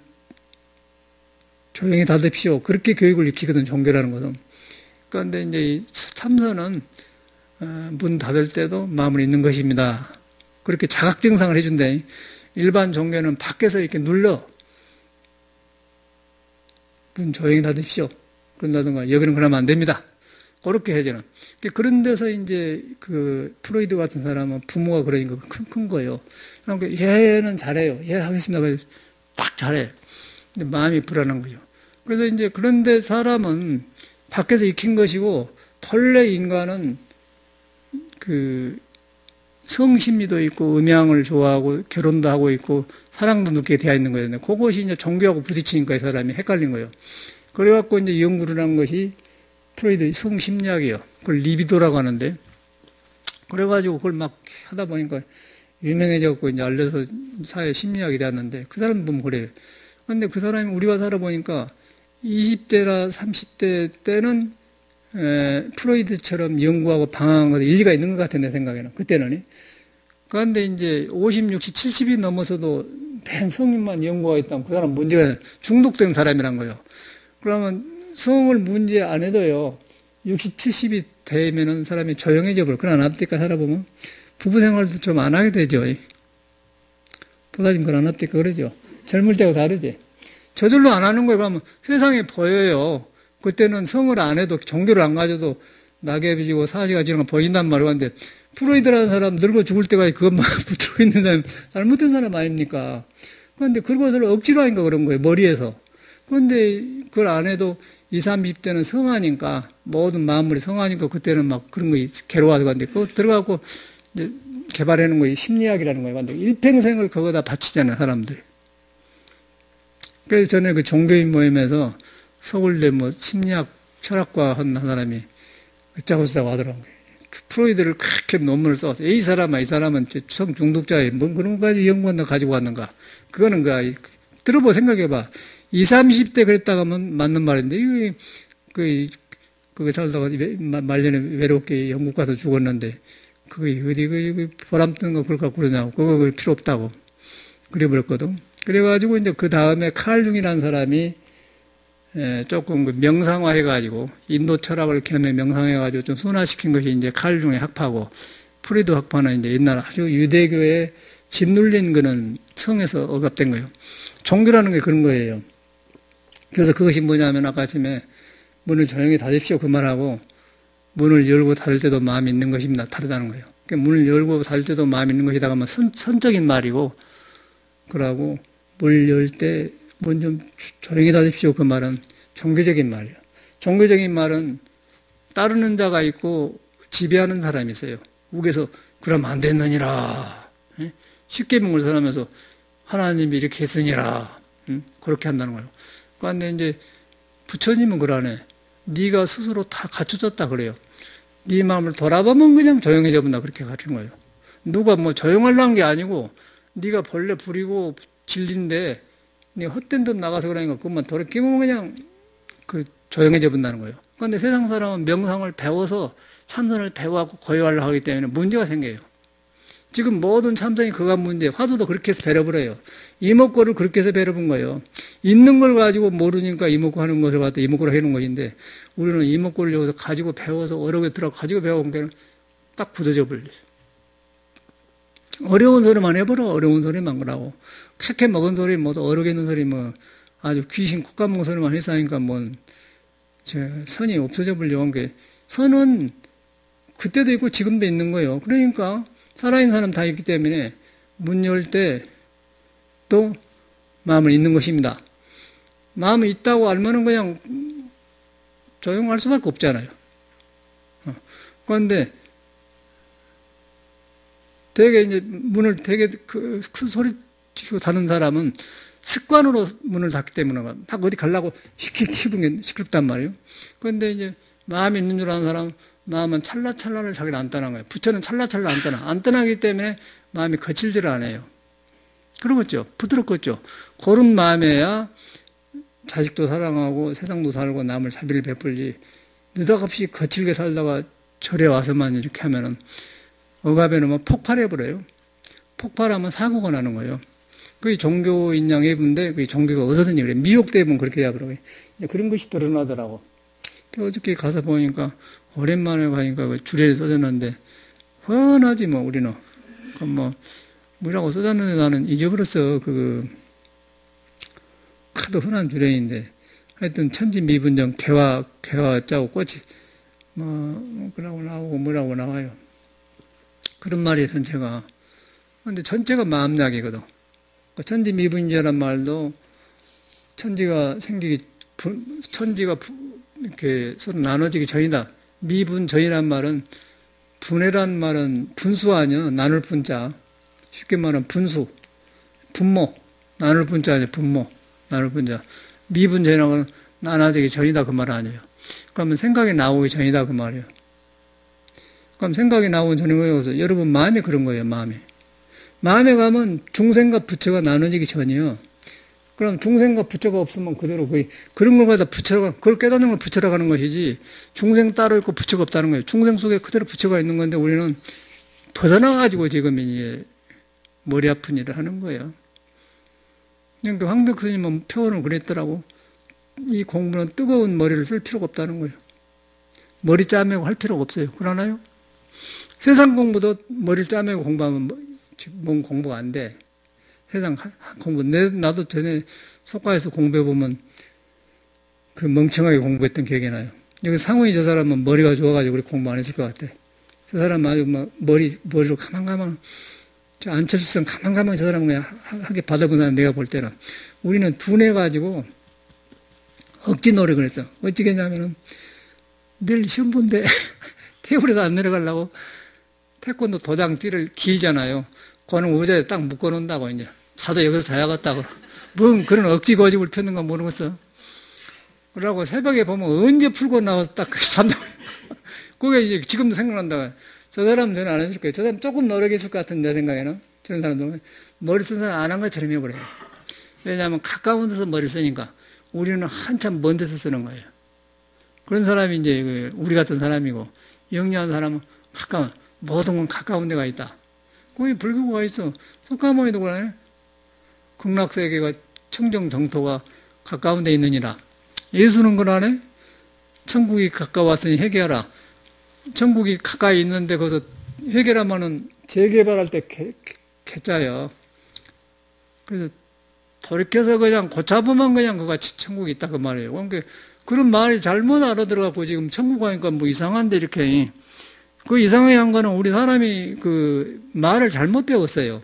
Speaker 1: 조용히 닫으십시오. 그렇게 교육을 익히거든, 종교라는 것은. 그런데 이제 이 참선은 문 닫을 때도 마음을 잊는 것입니다. 그렇게 자각 증상을 해준대. 일반 종교는 밖에서 이렇게 눌러 문 조용히 닫으십시오. 그런다든가 여기는 그러면 안 됩니다. 그렇게 해줘는. 그런 데서 이제 그 프로이드 같은 사람은 부모가 그러니까 큰 거예요. 그러니까 얘는 잘해요. 얘 하겠습니다. 그래서 딱 잘해. 근데 마음이 불안한 거죠. 그래서 이제 그런데 사람은 밖에서 익힌 것이고 본래 인간은 그 성심리도 있고 음양을 좋아하고 결혼도 하고 있고 사랑도 느끼게 되어 있는 거예요. 그것이 이제 종교하고 부딪히니까 이 사람이 헷갈린 거예요. 그래갖고 이제 연구를 한 것이 프로이드 성심리학이에요. 그걸 리비도라고 하는데 그래가지고 그걸 막 하다 보니까 유명해졌고 이제 알려서 사회 심리학이 되었는데 그 사람 보면 그래요. 근데 그 사람이 우리가 살아보니까 20대나 30대 때는 프로이드처럼 연구하고 방황한 것에 일리가 있는 것 같아, 내 생각에는. 그때는. 그런데 이제 50, 60, 70이 넘어서도 맨 성인만 연구하고 있다면 그 사람 문제가 중독된 사람이란 거예요. 그러면 성을 문제 안 해도요, 60, 70이 되면은 사람이 조용해져 버려. 그러나 앞뒤까 살아보면 부부 생활도 좀 안 하게 되죠. 보다님 그걸 안 앞뒤까 그러죠. 젊을 때하고 다르지. 저절로 안 하는 거예요. 그러면 세상에 보여요. 그때는 성을 안 해도 종교를 안 가져도 낙엽이 지고 사지가 지는 거 보인단 말이에요. 근데 프로이드라는 사람 늙어 죽을 때까지 그것만 붙들고 있는 사람 잘못된 사람 아닙니까? 그런데 그것을 억지로 하니까 그런 거예요. 머리에서. 그런데 그걸 안 해도 20, 30대는 성하니까 모든 마음물이 성하니까 그때는 막 그런 거 괴로워하고 근데 그거 들어가고 이제 개발해놓은 거 심리학이라는 거예요. 근데 일평생을 그거다 바치잖아요. 사람들이. 그래서 전에 그 종교인 모임에서 서울대 뭐 심리학 철학과 한 사람이 어쩌고저쩌고 하더라고요. 프로이드를 그렇게 논문을 써서 이 사람은 성 중독자에 뭔 그런 것까지 연구한다 가지고 왔는가. 그거는 들어보 생각해봐. 20, 30대 그랬다가 하면 맞는 말인데 그게 살다가 말년에 외롭게 영국 가서 죽었는데 그게 어디 보람 뜨는 거 그걸 갖고 그러냐고. 그거 필요 없다고. 그래버렸거든. 그래가지고 이제 그 다음에 칼 융이라는 사람이 조금 명상화 해가지고 인도 철학을 겸해 명상해가지고 좀 순화시킨 것이 이제 칼 융의 학파고 프리드 학파는 이제 옛날 아주 유대교에 짓눌린 그는 성에서 억압된 거예요. 종교라는 게 그런 거예요. 그래서 그것이 뭐냐면 아까 아침에 문을 조용히 닫으십시오 그 말하고 문을 열고 닫을 때도 마음이 있는 것입니다. 다르다는 거예요. 그러니까 문을 열고 닫을 때도 마음이 있는 것이다 하면 선적인 말이고 그러고 물 열 때 문 좀 조용히 닫으십시오 그 말은 종교적인 말이에요. 종교적인 말은 따르는 자가 있고 지배하는 사람이 있어요. 우겨서 그러면 안 됐느니라. 쉽게 먹을 사람에서 하나님이 이렇게 했으니라. 그렇게 한다는 거예요. 그런데 이제 부처님은 그러네. 네가 스스로 다 갖춰졌다 그래요. 네 마음을 돌아보면 그냥 조용해져 본다 그렇게 가르친 거예요. 누가 뭐 조용하려는 게 아니고 네가 본래 부리고 진리인데 네가 헛된 돈 나가서 그러니까 그것만 돌이키면 그냥 조용해져 본다는 거예요. 그런데 세상 사람은 명상을 배워서 참선을 배워갖고 고요하려고 하기 때문에 문제가 생겨요. 지금 모든 참선이 그가 문제, 화두도 그렇게 해서 배려버려요. 이목구를 그렇게 해서 배려본 거예요. 있는 걸 가지고 모르니까 이목구 하는 것을 갖다 이목구로 해놓은 것인데 우리는 이목구를 여기서 가지고 배워서 어렵게 들어 가지고 배워본 게 딱 굳어져 버려요. 어려운 소리만 해보라. 어려운 소리만 그러고 캐캐 먹은 소리 모두 어렵겠는 소리 뭐 아주 귀신 콧 까먹은 소리만 해서 하니까 선이 없어져 버리려고 한 게 선은 그때도 있고 지금도 있는 거예요. 그러니까 살아있는 사람 다 있기 때문에 문 열 때 또 마음을 잊는 것입니다. 마음이 있다고 알면은 그냥 조용할 수밖에 없잖아요. 그런데 되게 이제 문을 되게 큰 소리 치고 사는 사람은 습관으로 문을 닫기 때문에 막 어디 가려고 시끄럽단 말이에요. 그런데 이제 마음이 있는 줄 아는 사람은 마음은 찰나찰나를 자기는 안 떠난 거예요. 부처는 찰나찰나 안 떠나. 안 떠나기 때문에 마음이 거칠지를 않아요. 그러겠죠. 부드럽겠죠. 그런 마음에야 자식도 사랑하고 세상도 살고 남을 자비를 베풀지 느닷없이 거칠게 살다가 절에 와서만 이렇게 하면은 억압에는 뭐 폭발해버려요. 폭발하면 사고가 나는 거예요. 그게 종교인 양 해본데 그게 종교가 어디서든지 그래. 미혹되면 그렇게 해버려요. 그런 것이 드러나더라고. 어저께 가서 보니까 오랜만에 가니까 그 주례에 써졌는데 훤하지 뭐 우리는. 뭐 뭐라고 써졌는데 나는 잊어버렸어. 하도 흔한 주례인데 하여튼 천지미분정 개화 짜고 꽃이 그러고 나오고 뭐라고 나와요. 그런 말이 전체가. 근데 전체가 마음약이거든. 천지미분정이라는 말도 천지가 이렇게 서로 나눠지기 전이다. 미분전이란 말은 분해란 말은 분수 아니야. 나눌 분자. 쉽게 말하면 분수. 분모. 나눌 분자 아니야. 분모. 나눌 분자. 미분전이라는 건 나눠지기 전이다. 그 말 아니에요. 그러면 생각이 나오기 전이다. 그 말이에요. 그럼 생각이 나오기 전인 거여서 여러분 마음이 그런 거예요. 마음에 가면 중생과 부처가 나눠지기 전이에요. 그럼 중생과 부처가 없으면 그대로 그런 걸 갖다 부처가, 그걸 깨닫는 걸 부처라고 하는 것이지, 중생 따로 있고 부처가 없다는 거예요. 중생 속에 그대로 부처가 있는 건데, 우리는 벗어나가지고 지금 이제 머리 아픈 일을 하는 거예요. 그러니까 황벽 스님은 표현을 그랬더라고. 이 공부는 뜨거운 머리를 쓸 필요가 없다는 거예요. 머리 짜매고 할 필요가 없어요. 그러나요? 세상 공부도 머리를 짜매고 공부하면 뭔 공부가 안 돼. 세상 공부. 나도 전에 속가에서 공부해보면 그 멍청하게 공부했던 기억이 나요. 여기 상훈이 저 사람은 머리가 좋아가지고 우리 공부 안 했을 것 같아. 저 사람 아주 막 머리로 가만가만, 저 안철수성 가만가만 저 사람은 그냥 하게 받아본 사람 내가 볼 때는. 우리는 둔해가지고 억지 노력을 했어. 어찌 했냐면은 내일 시험 본데 테이블에서 안 내려가려고 태권도 도장 띠를 길잖아요. 그거는 의자에 딱 묶어놓는다고, 이제. 자도 여기서 자야겠다고. 뭔 그런 억지 고집을 펴는 건 모르겠어. 그러고 새벽에 보면 언제 풀고 나와서 딱 잔다고. 그게 이제 지금도 생각난다. 저 사람은 저는 안 했을 거예요. 저 사람 조금 노력했을 것 같은데, 내 생각에는. 저런 사람도 머리 쓴 사람 안 한 것처럼 해버려요. 왜냐하면 가까운 데서 머리를 쓰니까 우리는 한참 먼 데서 쓰는 거예요. 그런 사람이 이제 우리 같은 사람이고, 영리한 사람은 모든 건 가까운 데가 있다. 거기 불교가 있어. 석가모니도 그러네. 극락세계가 청정정토가 가까운 데 있느니라. 예수는 그러네. 천국이 가까웠으니 회개하라. 천국이 가까이 있는데 거기서 회개라면은 재개발할 때 개짜요. 그래서 돌이켜서 그냥 고차보면 그냥 그가 천국이 있다 그 말이에요. 그러니까 그런 말이 잘못 알아들어갖고 지금 천국 가니까 뭐 이상한데 이렇게. 그 이상하게 한 거는 우리 사람이 그 말을 잘못 배웠어요.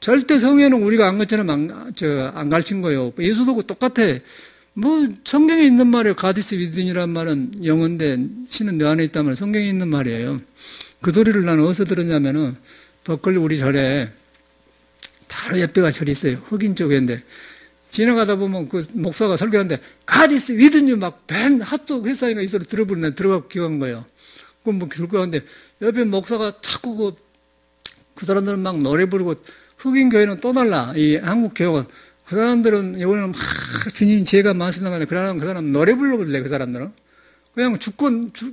Speaker 1: 절대 성에는 우리가 안 것처럼 안 가르친 거예요. 예수도 똑같아. 뭐 성경에 있는 말이에요. 가디스 위든이라는 말은 영어인데 신은 내 안에 있다면 성경에 있는 말이에요. 그 소리를 나는 어디서 들었냐면은 버클리 우리 절에 바로 옆에가 절이 있어요. 흑인 쪽인데 지나가다 보면 그 목사가 설교하는데 가디스 위든유 막 밴 핫도그 회사인가 이 소리 들어보는 들어가고 기억한 거예요. 그럼 뭐 그러는데 옆에 목사가 자꾸 그 사람들은 막 노래 부르고 흑인 교회는 또 달라. 이 한국 교회가 그 사람들은 이번에는 막 주님 죄가 많습니다. 그 사람 노래 불러버릴래. 그 사람들은 그냥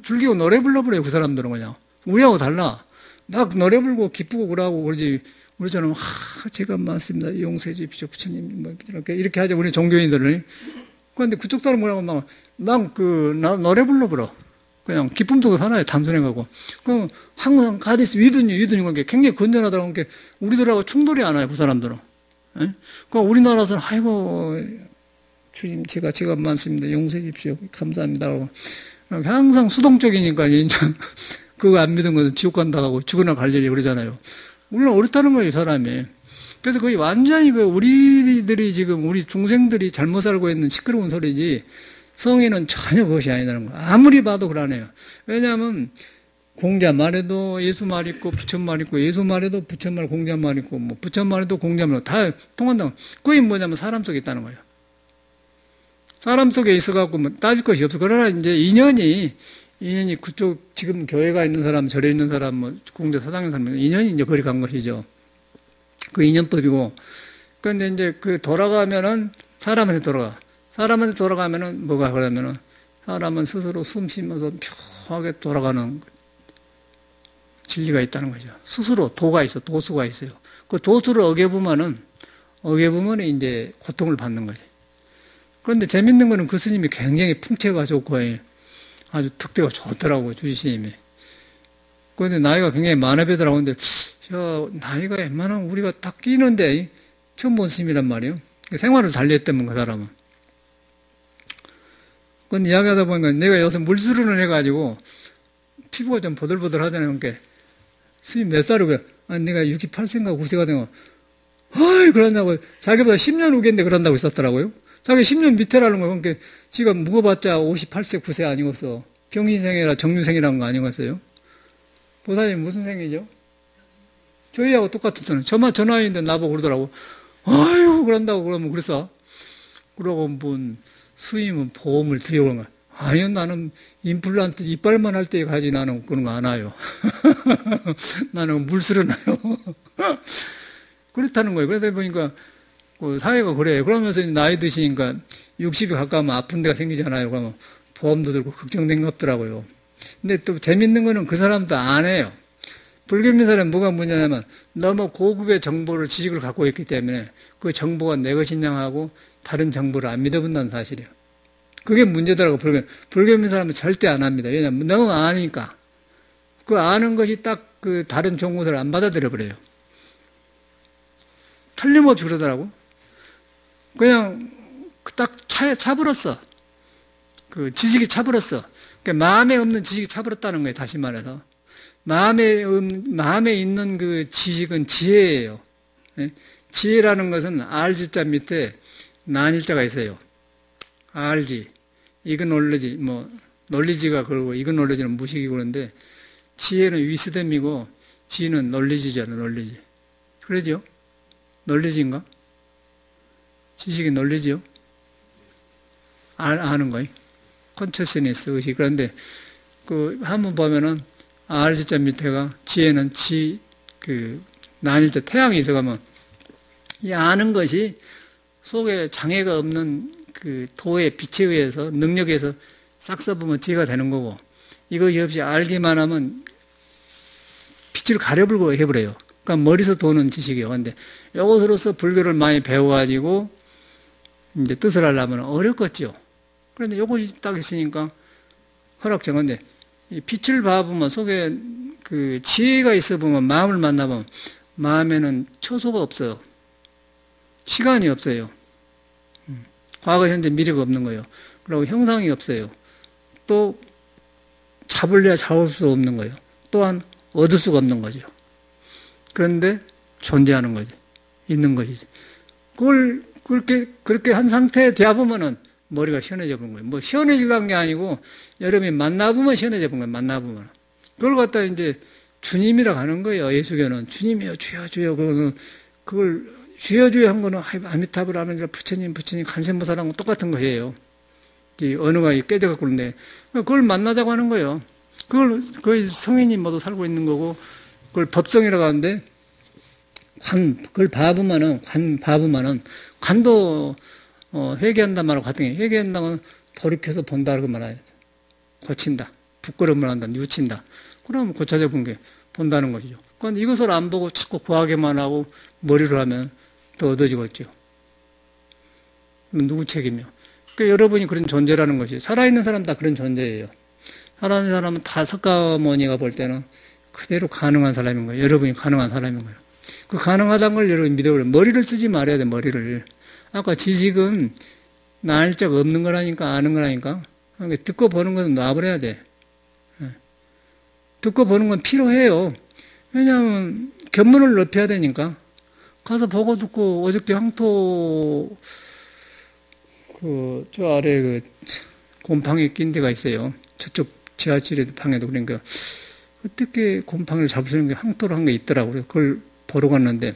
Speaker 1: 즐기고 노래 불러버려요. 그 사람들은 그냥 우리하고 달라. 막 노래 부르고 기쁘고 그러고 그러지. 우리처럼 죄가 많습니다. 용서해 주십시오, 부처님. 뭐 이렇게 하죠. 우리 종교인들은. 그런데 그쪽 사람 뭐라고 막 노래 불러버려. 그냥 기쁨 속에 살아요. 단순해가고. 그럼 항상 가디스 위든유 그게 굉장히 건전하다고 그러니까 우리들하고 충돌이 안 와요. 그 사람들은. 예? 그러니까 우리나라에서는 아이고 주님 제가 많습니다. 용서해 주십시오. 감사합니다. 하고 항상 수동적이니까 이제 그거 안 믿은 것은 지옥 간다 하고 죽으나 갈 일이 그러잖아요. 우리는 옳다는 거예요. 사람이. 그래서 거의 완전히 우리들이 지금 우리 중생들이 잘못 살고 있는 시끄러운 소리지 성에는 전혀 그것이 아니라는 거예요. 아무리 봐도 그러네요. 왜냐하면 공자 말에도 예수 말 있고 부처 말 있고 예수 말에도 부처 말 공자 말 있고 뭐 부처 말에도 공자 말 다 통한다. 그게 뭐냐면 사람 속에 있다는 거예요. 사람 속에 있어갖고 뭐 따질 것이 없어. 그러나 이제 인연이 그쪽 지금 교회가 있는 사람, 절에 있는 사람, 뭐 공자 사당의 사람 인연이 이제 거리 간 것이죠. 그 인연법이고. 그런데 이제 그 돌아가면은 사람한테 돌아가. 사람한테 돌아가면은 뭐가 그러면은 사람은 스스로 숨 쉬면서 묘하게 돌아가는 진리가 있다는 거죠. 스스로 도가 있어, 도수가 있어요. 그 도수를 어겨보면은 이제 고통을 받는 거지. 그런데 재밌는 거는 그 스님이 굉장히 풍채가 좋고 아주 특대가 좋더라고, 주지스님이. 그런데 나이가 굉장히 많아 뵈더라고. 근데, 야, 나이가 웬만하면 우리가 딱 끼는데, 처음 본 스님이란 말이에요. 생활을 달리했다면 그 사람은. 그런데 이야기하다 보니까 내가 요새 물수련을 해가지고, 피부가 좀 보들보들 하잖아요. 그러니까, 스님 몇 살이고, 아니, 내가 68세인가 9세가 된 거, 어이, 그런다고, 자기보다 10년 후겠는데 그런다고 있었더라고요. 자기 10년 밑에라는 거예요. 그러니까 지금 묵어봤자 58세, 9세 아니겠어. 경신생이라 정류생이라는 거 아니겠어요? 보사님 무슨 생이죠? 저희하고 똑같은 선. 저만 저 나이인데 나보고 그러더라고. 아유, 그런다고 그러면 그래서. 그러고 스님은 보험을 드리고 그런 거야. 아니요, 나는 임플란트 이빨만 할 때 가지 나는 그런 거 안 와요. 나는 물쓰러나요. 그렇다는 거예요. 그러다 보니까 사회가 그래요. 그러면서 나이 드시니까 60이 가까우면 아픈 데가 생기잖아요. 그러면 보험도 들고 걱정된 것 같더라고요. 근데 또 재밌는 거는 그 사람도 안 해요. 불교민 사람은 뭐가 문제냐면 너무 고급의 정보를, 지식을 갖고 있기 때문에 그 정보가 내 것이냐 하고 다른 정보를 안 믿어본다는 사실이에요. 그게 문제더라고, 불교민 사람은 절대 안 합니다. 왜냐면 너무 아니까. 그 아는 것이 딱 그 다른 정보들을 안 받아들여 버려요. 틀림없이 그러더라고. 그냥 딱 차버렸어. 그 지식이 차버렸어. 그러니까 마음에 없는 지식이 차버렸다는 거예요. 다시 말해서. 마음에 있는 그 지식은 지혜예요. 지혜라는 것은 알지자 밑에 난일자가 있어요. 알지. 이거 놀리지. 놀리지가 그러고, 이거 놀리지는 무식이고 그런데, 지혜는 위스덤이고, 지는 놀리지잖아, 놀리지. 그러죠? 놀리지인가? 지식이 놀리죠? 아는 거예요. 컨셔스니스 의식. 그런데, 한번 보면은, 알지자 밑에가, 지혜는 난일자 태양이 있어가면, 이 아는 것이 속에 장애가 없는 그 도의 빛에 의해서, 능력에 의해서 싹 써보면 지혜가 되는 거고, 이것이 없이 알기만 하면 빛을 가려불고 해버려요. 그러니까 머리에서 도는 지식이에요. 근데 이것으로서 불교를 많이 배워가지고 이제 뜻을 하려면 어렵겠죠. 그런데 요것이 딱 있으니까 허락정한데, 이 빛을 봐보면 속에 그 지혜가 있어 보면 마음을 만나보면 마음에는 처소가 없어요. 시간이 없어요. 과거, 현재, 미래가 없는 거예요. 그리고 형상이 없어요. 또 잡을래야 잡을 수 없는 거예요. 또한 얻을 수가 없는 거죠. 그런데 존재하는 거지. 있는 것이지. 그걸 그렇게 한 상태에 대해보면은 머리가 시원해져 본 거예요. 시원해지는 게 아니고 여러분이 만나보면 시원해져 본 거예요. 만나보면. 그걸 갖다 이제 주님이라고 하는 거예요. 예수교는. 주님이요, 주여, 주여. 그걸 주여, 주여 한 거는 아미타불 아미타 부처님 간센보살하고 똑같은 거예요. 이 언어가 깨져갖고 그런데 그걸 만나자고 하는 거예요. 그걸 거의 성인이 모두 살고 있는 거고, 그걸 법성이라고 하는데, 그걸 봐보면은, 관도, 회개한단 말하고 같은 게, 회개한다면 돌이켜서 본다, 그 말이에요. 고친다. 부끄러움을 한다, 유친다. 그러면 고쳐져 본 게 본다는 것이죠. 그런데 이것을 안 보고 자꾸 구하게만 하고 머리로 하면 더 얻어지겠죠. 누구 책임이요? 그러니까 여러분이 그런 존재라는 것이, 살아있는 사람 다 그런 존재예요. 살아있는 사람은 다 석가모니가 볼 때는 그대로 가능한 사람인 거예요. 여러분이 가능한 사람인 거예요. 그 가능하다는 걸 여러분이 믿어버려요. 머리를 쓰지 말아야 돼, 머리를. 아까 지식은 날짜가 없는 거라니까, 아는 거라니까. 그러니까 듣고 보는 것은 놔버려야 돼. 듣고 보는 건 필요해요. 왜냐하면 견문을 넓혀야 되니까. 가서 보고 듣고, 어저께 황토, 저 아래 곰팡이 낀 데가 있어요. 저쪽 지하철에도 방에도. 그러니까 어떻게 곰팡이를 잡을 수 있는 게 항토를 한 게 있더라고요. 그걸 보러 갔는데,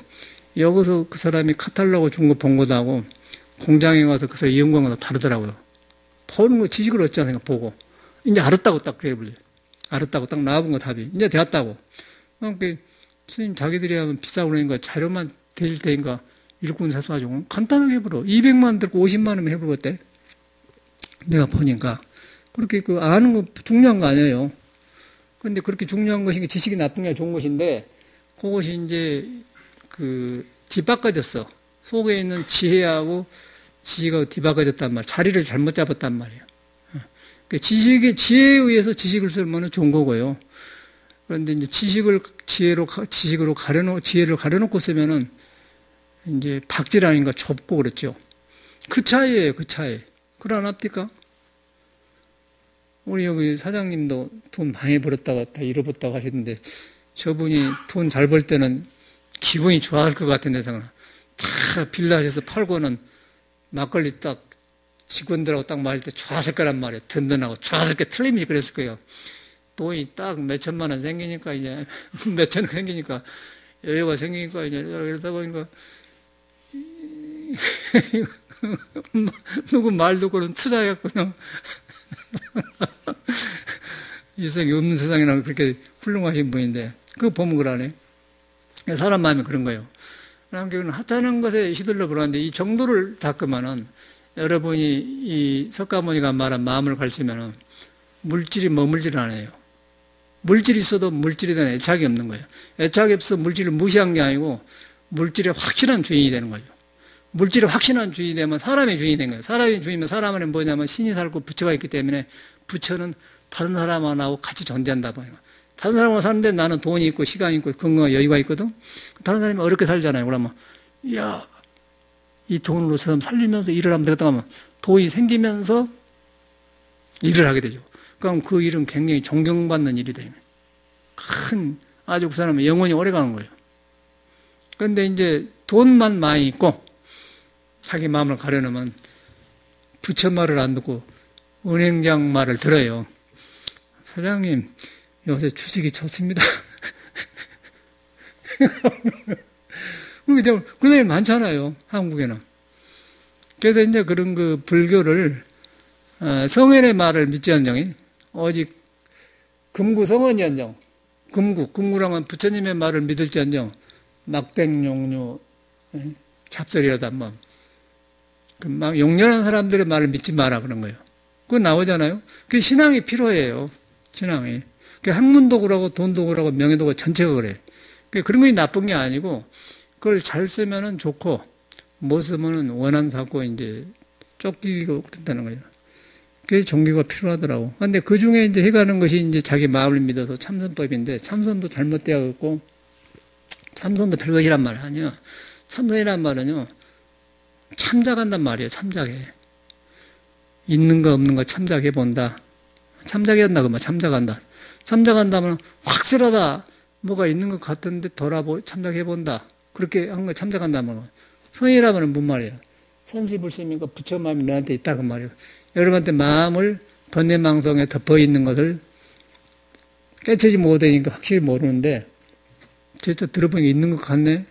Speaker 1: 여기서 그 사람이 카탈로그 준 거 본 거하고 공장에 가서 그 사람 이용한 거도 다르더라고요. 보는 거 지식을 얻지 않으니까 보고. 이제 알았다고 딱 그래버려요. 알았다고 딱 나와본 거 답이. 이제 되었다고. 그러니까 스님 자기들이 하면 비싸고 그러니까 자료만 대일 테니까 일꾼 사수하죠. 간단하게 해보러. 200만 들고 50만 원면 해보고 어때? 내가 보니까. 그렇게 그 아는 거 중요한 거 아니에요. 근데 그렇게 중요한 것이 지식이 나쁜 게 좋은 것인데, 그것이 이제 그 뒤바꿔졌어. 속에 있는 지혜하고 지식하고 뒤바꿔졌단 말이야. 자리를 잘못 잡았단 말이에요. 지혜에 의해서 지식을 쓰면 좋은 거고요. 그런데 이제 지식으로 지혜를 가려놓고 쓰면은 이제 박질 아닌가 좁고 그렇죠. 그 차이예요, 그 차이. 그걸 안 합니까? 우리 여기 사장님도 돈 많이 벌었다가 다 잃어버렸다고 하시던데, 저분이 돈 잘 벌 때는 기분이 좋아할 것 같은데, 다 빌라에서 팔고는 막걸리 딱 직원들하고 딱 마실 때 좋았을 거란 말이에요. 든든하고 좋았을 게 틀림이 그랬을 거예요. 돈이 딱 몇 천만 원 생기니까 이제 몇 천 원 생기니까 여유가 생기니까 이제 이러다 보니까 누구 말 듣고는 투자했군요. 이성이 없는 세상이라는 그렇게 훌륭하신 분인데 그거 보면 그러네. 사람 마음이 그런 거예요. 그러니까 하찮은 것에 휘둘러 버렸는데 이 정도를 닦으면은 여러분이 이 석가모니가 말한 마음을 가르치면은 물질이 머물질 않아요. 물질이 있어도 물질에 대한 애착이 없는 거예요. 애착이 없어 물질을 무시한 게 아니고 물질의 확실한 주인이 되는 거죠. 물질의 확실한 주인이 되면 사람의 주인이 된 거예요. 사람의 주인이면 사람 안에 뭐냐면 신이 살고 부처가 있기 때문에 부처는 다른 사람하고 같이 존재한다고 해요. 다른 사람하고 사는데 나는 돈이 있고 시간이 있고 건강과 여유가 있거든. 다른 사람이 어렵게 살잖아요. 그러면 야, 이 돈으로 사람 살리면서 일을 하면 되겠다 하면 돈이 생기면서 일을 하게 되죠. 그럼 그 일은 굉장히 존경받는 일이 돼요. 아주 그 사람은 영원히 오래 가는 거예요. 그런데 이제 돈만 많이 있고 자기 마음을 가려놓으면 부처 말을 안 듣고 은행장 말을 들어요. 사장님, 요새 주식이 좋습니다. 그런 일 많잖아요, 한국에는. 그래서 이제 그런 그 불교를, 성현의 말을 믿지 않정이 오직 금구 성언이언정, 금구라면 부처님의 말을 믿을지언정, 막백용류, 잡설이라도 한번. 막 용련한 사람들의 말을 믿지 마라 그런 거예요. 그거 나오잖아요. 그게 신앙이 필요해요. 신앙이. 그 학문도 그러고 돈도 그러고 명예도 그러고 전체가 그래. 그런 것이 나쁜 게 아니고 그걸 잘 쓰면은 좋고 못 쓰면은 원한 삼고 이제 쫓기고 그런다는 거예요. 그게 종교가 필요하더라고. 근데 그 중에 이제 해가는 것이 이제 자기 마음을 믿어서 참선법인데 참선도 잘못되어 있고 참선도 별것이란 말 아니에요. 참선이란 말은요. 참작한단 말이에요. 참작해. 있는 거 없는 거 참작해 본다. 참작해 한다 그러면 참작한다. 참작한다면 확실하다. 뭐가 있는 것 같은데 참작해 본다. 그렇게 한 거 참작한다면 선이라면 뭔 말이에요? 선시불심이니까 부처 마음이 너한테 있다 그 말이에요. 여러분한테 마음을 번뇌망성에 덮어 있는 것을 깨치지 못하니까 확실히 모르는데 진짜 들어보니까 있는 것 같네.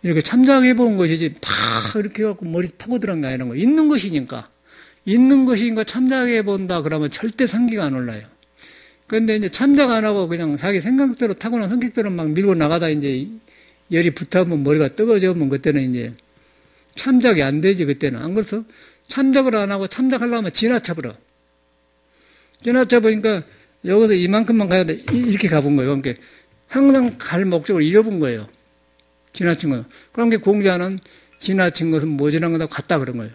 Speaker 1: 이렇게 참작해 본 것이지 팍 이렇게 해갖고 머리 파고들은 게 아니란 거예요. 있는 것이니까 참작해 본다 그러면 절대 상기가 안 올라요. 그런데 이제 참작 안 하고 그냥 자기 생각대로 타고난 성격대로 막 밀고 나가다 이제 열이 붙으면 머리가 뜨거워지면 그때는 이제 참작이 안 되지 그때는. 안 그래서 참작을 안 하고 참작하려면 지나쳐버려. 지나쳐보니까 여기서 이만큼만 가야 돼. 이렇게 가본 거예요. 그러니까 항상 갈 목적을 잃어본 거예요. 지나친 거. 그런 게 공자는 지나친 것은 모자란 거다 같다 그런 거예요.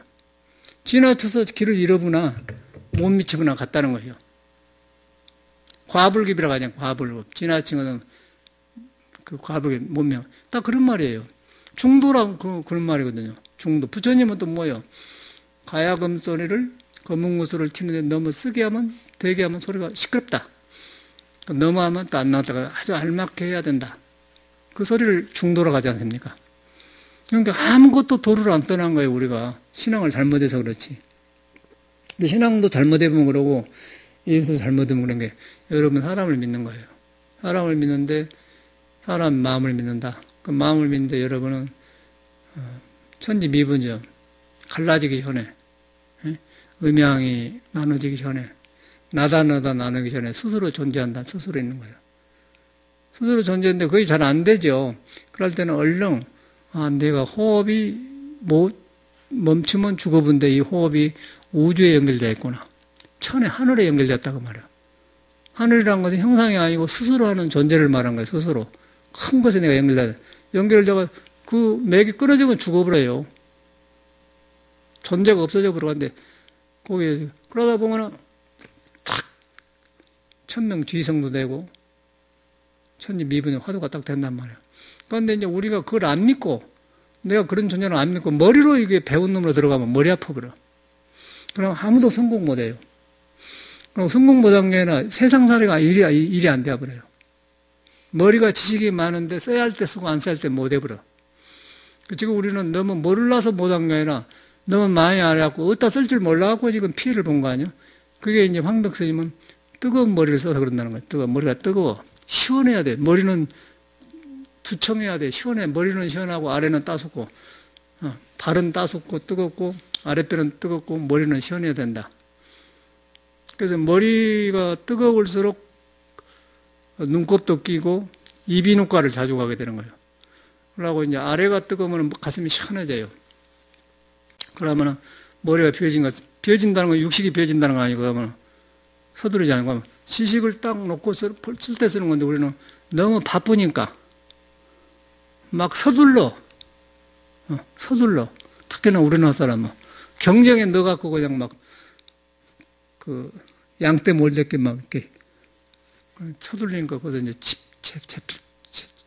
Speaker 1: 지나쳐서 길을 잃어보나 못 미치거나 같다는 거예요. 과불급이라고 하잖아요. 과불급. 지나친 것은 그 과불급 못명. 딱 그런 말이에요. 중도라고 그런 말이거든요. 중도. 부처님은 또 뭐예요? 가야금 소리를 검은 소리를 튀는데 너무 쓰게 하면 되게 하면 소리가 시끄럽다. 너무 하면 또 안 나왔다가 아주 알맞게 해야 된다. 그 소리를 중도라고 하지 않습니까? 그러니까 아무것도 도를 안 떠난 거예요, 우리가. 신앙을 잘못해서 그렇지. 근데 신앙도 잘못해보면 그러고, 일도 잘못하면 그런 게, 여러분 사람을 믿는 거예요. 사람을 믿는데 사람 마음을 믿는다. 그 마음을 믿는데 여러분은 천지미분전 갈라지기 전에, 음양이 나눠지기 전에, 나다 나누기 전에 스스로 존재한다. 스스로 있는 거예요. 스스로 존재하는데 그게 잘 안 되죠. 그럴 때는 얼른 내가 호흡이 멈추면 죽어본데 이 호흡이 우주에 연결되어 있구나. 천에 하늘에 연결되었다고 말이야. 하늘이라는 것은 형상이 아니고 스스로 하는 존재를 말한 거예요. 스스로. 큰 것에 내가 연결되다가 그 맥이 끊어지면 죽어버려요. 존재가 없어져 버려가는데 거기에 그러다 보면은 탁 천명지성도 되고 천지미분의 화두가 딱 된단 말이에요. 그런데 이제 우리가 그걸 안 믿고 내가 그런 존재를 안 믿고 머리로 이게 배운 놈으로 들어가면 머리 아파버려. 그럼 아무도 성공 못해요. 그럼 성공 못한 게 아니라 세상살이가 일이 안 돼버려요. 머리가 지식이 많은데 써야 할 때 쓰고 안 써야 할 때 못 해버려. 지금 우리는 너무 몰라서 못한 게 아니라 너무 많이 알아갖고 어디다 쓸 줄 몰라갖고 지금 피해를 본 거 아니야? 그게 이제 황벽 스님은 뜨거운 머리를 써서 그런다는 거예요. 머리가 뜨거워. 시원해야 돼. 머리는 두청해야 돼. 시원해. 머리는 시원하고 아래는 따숩고 발은 따숩고 뜨겁고 아랫배는 뜨겁고 머리는 시원해야 된다. 그래서 머리가 뜨거울수록 눈곱도 끼고 이비인후과를 자주 가게 되는 거예요. 그러고 이제 아래가 뜨거우면 가슴이 시원해져요. 그러면 머리가 비어진다는 건 육식이 비어진다는 거 아니고 그러면 서두르지 않고 시식을 딱 놓고 쓸 때 쓰는 건데 우리는 너무 바쁘니까 막 서둘러. 특히나 우리나라 사람은 경쟁에 넣어갖고 그냥 막 그 양떼 몰잡게 막 이렇게 서둘리니까 거기서 이제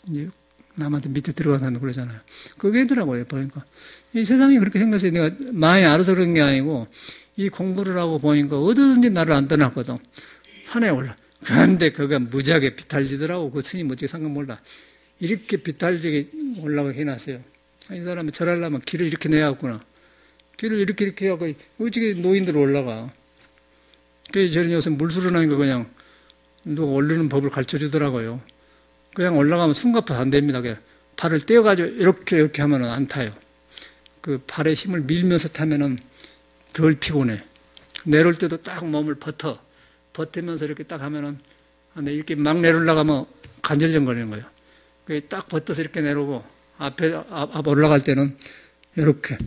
Speaker 1: 이제 남한테 밑에 들어가서 그러잖아요. 그게 있더라고요. 보니까 이 세상이 그렇게 생겼어요. 내가 많이 알아서 그런 게 아니고 이 공부를 하고 보니까 어디든지 나를 안 떠났거든. 산에 올라. 그런데 그가 무지하게 비탈지더라고. 그 스님 어떻게 상관 몰라. 이렇게 비탈지게 올라가게 해놨어요. 이 사람은 절하려면 길을 이렇게 내야겠구나. 길을 이렇게 해갖고 어떻게 노인들 올라가. 그래서 저는 요새 물수로 나니까 그냥 누가 오르는 법을 가르쳐 주더라고요. 그냥 올라가면 숨가쁘서 안 됩니다. 그냥 발을 떼어가지고 이렇게 하면 안 타요. 그 발에 힘을 밀면서 타면은 덜 피곤해. 내려올 때도 딱 몸을 버티면서 이렇게 딱 하면은 이렇게 막 내려올라가면 간절정거리는 거예요. 딱 버텨서 이렇게 내려오고 앞 올라갈 때는 이렇게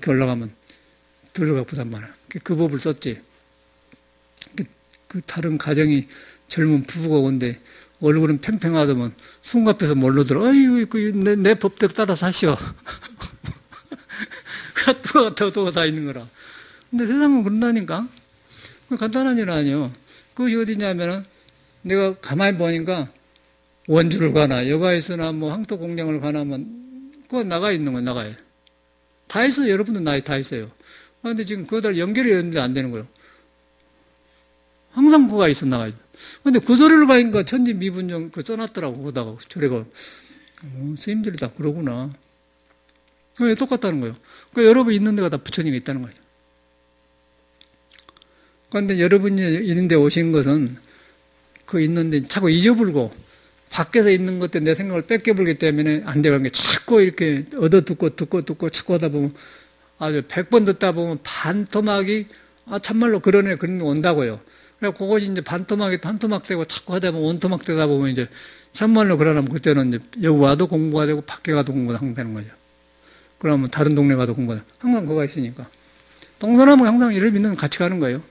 Speaker 1: 올라가면 덜 아프단 말이야. 그 법을 썼지. 그 다른 가정이 젊은 부부가 온데 얼굴은 팽팽하더만 숨갑해서 뭘로 들어. 아이고 내 법대로 따라서 하시오. 뚜가 다 있는 거라. 근데 세상은 그런다니까. 간단한 일 아니요. 그게 어디냐면은 내가 가만히 보니까 원주를 가나 여가에서나 뭐 항토 공장을 가나면 그거 나가 있는 거 나가요. 다 있어요. 여러분도 다 있어요. 그런데 지금 그거들 연결이 되는데 안 되는 거예요. 항상 그가 있어 나가야 돼. 근데 그 소리를 가니까 천지미분정 그 써놨더라고. 거기다가 저래가 스님들이 다 그러구나. 그게 똑같다는 거예요. 그러니까 여러분 있는 데가 다 부처님이 있다는 거예요. 그런데 여러분이 있는 데 오신 것은 그 있는데 자꾸 잊어불고 밖에서 있는 것 때문에 내 생각을 뺏겨버리기 때문에 안 되는 게 자꾸 이렇게 얻어듣고 자꾸 하다 보면 아주 100번 듣다 보면 반토막이 참말로 그런 게 온다고요. 그래서 그것이 이제 반토막이 한토막 되고 자꾸 하다 보면 원토막 되다 보면 이제 참말로 그러려면 그때는 이제 여기 와도 공부가 되고 밖에 가도 공부가 되는 거죠. 그러면 다른 동네 가도 공부가 되고 항상 그거가 있으니까. 동서남북 항상 이를 믿는 같이 가는 거예요.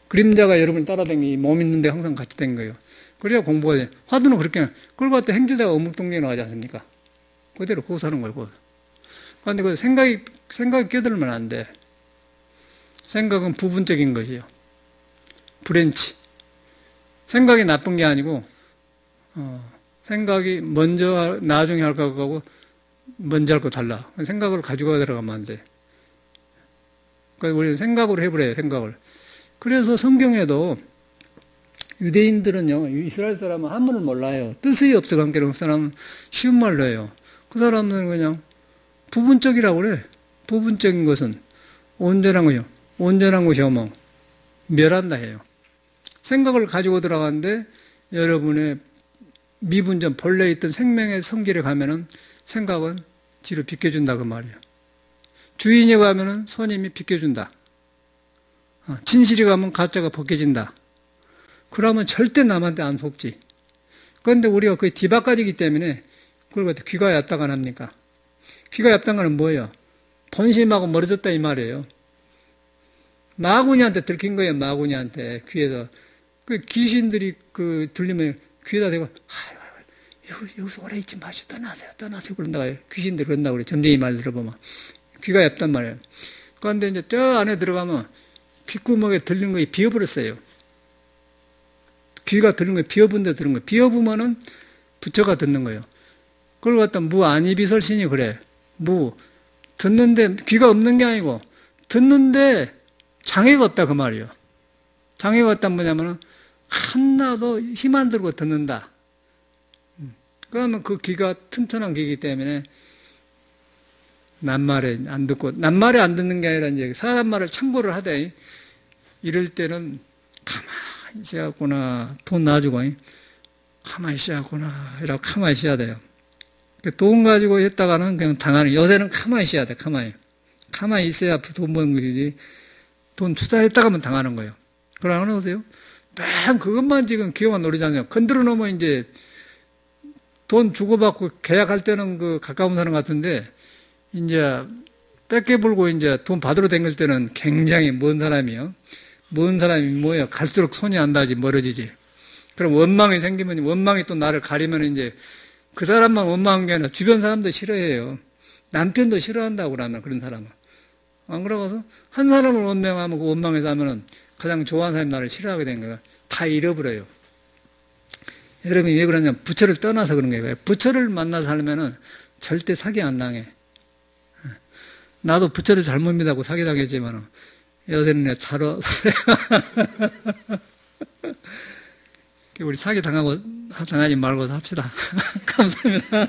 Speaker 1: 그림자가 여러분을 따라다니기 몸 있는데 항상 같이 된 거예요. 그래야 공부가 돼. 화두는 그렇게 그걸 갖다 행주자가 어묵동리에 나가지 않습니까? 그대로 그거 사는 거예요. 그런데 그 생각이 끼어들면 안 돼. 생각은 부분적인 것이요. 브랜치. 생각이 나쁜 게 아니고 생각이 먼저 나중에 할 거하고 먼저 할 거 달라. 생각을 가지고 들어가면 안 돼. 그러니까 우리는 생각으로 해버려요. 생각을. 그래서 성경에도 유대인들은요, 이스라엘 사람은 한문을 몰라요. 뜻이 없어간 게그 사람은 쉬운 말로 해요. 그 사람은 그냥 부분적이라고 그래. 부분적인 것은 온전한 거요. 온전한 것이 어머 멸한다 해요. 생각을 가지고 들어가는데 여러분의 미분전 본래 있던 생명의 성질에 가면은 생각은 뒤로 비켜준다 그 말이에요. 주인이 가면은 손님이 비켜준다. 진실이 가면 가짜가 벗겨진다. 그러면 절대 남한테 안 속지. 그런데 우리가 거의 뒤바까지기 때문에 그걸 갖다 귀가 얕다가 합니까? 귀가 얕다가는 뭐예요? 본심하고 멀어졌다 이 말이에요. 마구니한테 들킨 거예요. 마구니한테 귀에서 그 귀신들이 그 들리면 귀에다 대고 여기서 오래 있지 마시오. 떠나세요. 그런다고 귀신들이 그런다고 그래. 점쟁이 말 들어보면 귀가 얇단 말이에요. 그런데 이제 저 안에 들어가면 귓구멍에 들린 거에 비어버렸어요. 귀가 들린 거에 비어본 데 들은 거예요. 비어보면은 부처가 듣는 거예요. 그걸 갖다 무안이비설신이 그래. 듣는데 귀가 없는 게 아니고 듣는데 장애가 없다 그 말이에요. 장애가 없다는 뭐냐면은 하나도 힘 안 들고 듣는다. 그러면 그 귀가 튼튼한 귀이기 때문에 남말에 안 듣고, 남말에 안 듣는 게 아니라 이제 사람 말을 참고를 하되, 이럴 때는 가만히 있어야겠구나. 돈 놔주고, 가만히 있어야겠구나. 이라고 가만히 있어야 돼요. 돈 가지고 했다가는 그냥 당하는, 요새는 가만히 있어야 돼, 가만히. 가만히 있어야 돈 버는 거지. 돈 투자했다가면 당하는 거예요. 그걸 안 하세요? 맨 그것만 지금 기억만 노리잖아요. 건드려 놓으면 이제 돈 주고받고 계약할 때는 그 가까운 사람 같은데, 이제 뺏겨불고 이제 돈 받으러 다닐 때는 굉장히 먼 사람이요. 먼 사람이 뭐예요? 갈수록 손이 안 닿지, 멀어지지. 그럼 원망이 생기면, 원망이 또 나를 가리면 이제 그 사람만 원망한 게 아니라 주변 사람도 싫어해요. 남편도 싫어한다고 그러면, 그런 사람은. 안 그러고서 한 사람을 원망하면 그 원망해서 하면은 가장 좋아하는 사람이 나를 싫어하게 된 거야. 다 잃어버려요. 여러분이 왜 그러냐면 부처를 떠나서 그런 거예요. 부처를 만나서 살면은 절대 사기 안 당해. 나도 부처를 잘못 믿다고 사기 당했지만 요새는 내가 차로 우리 사기 당하지 말고 합시다. 감사합니다.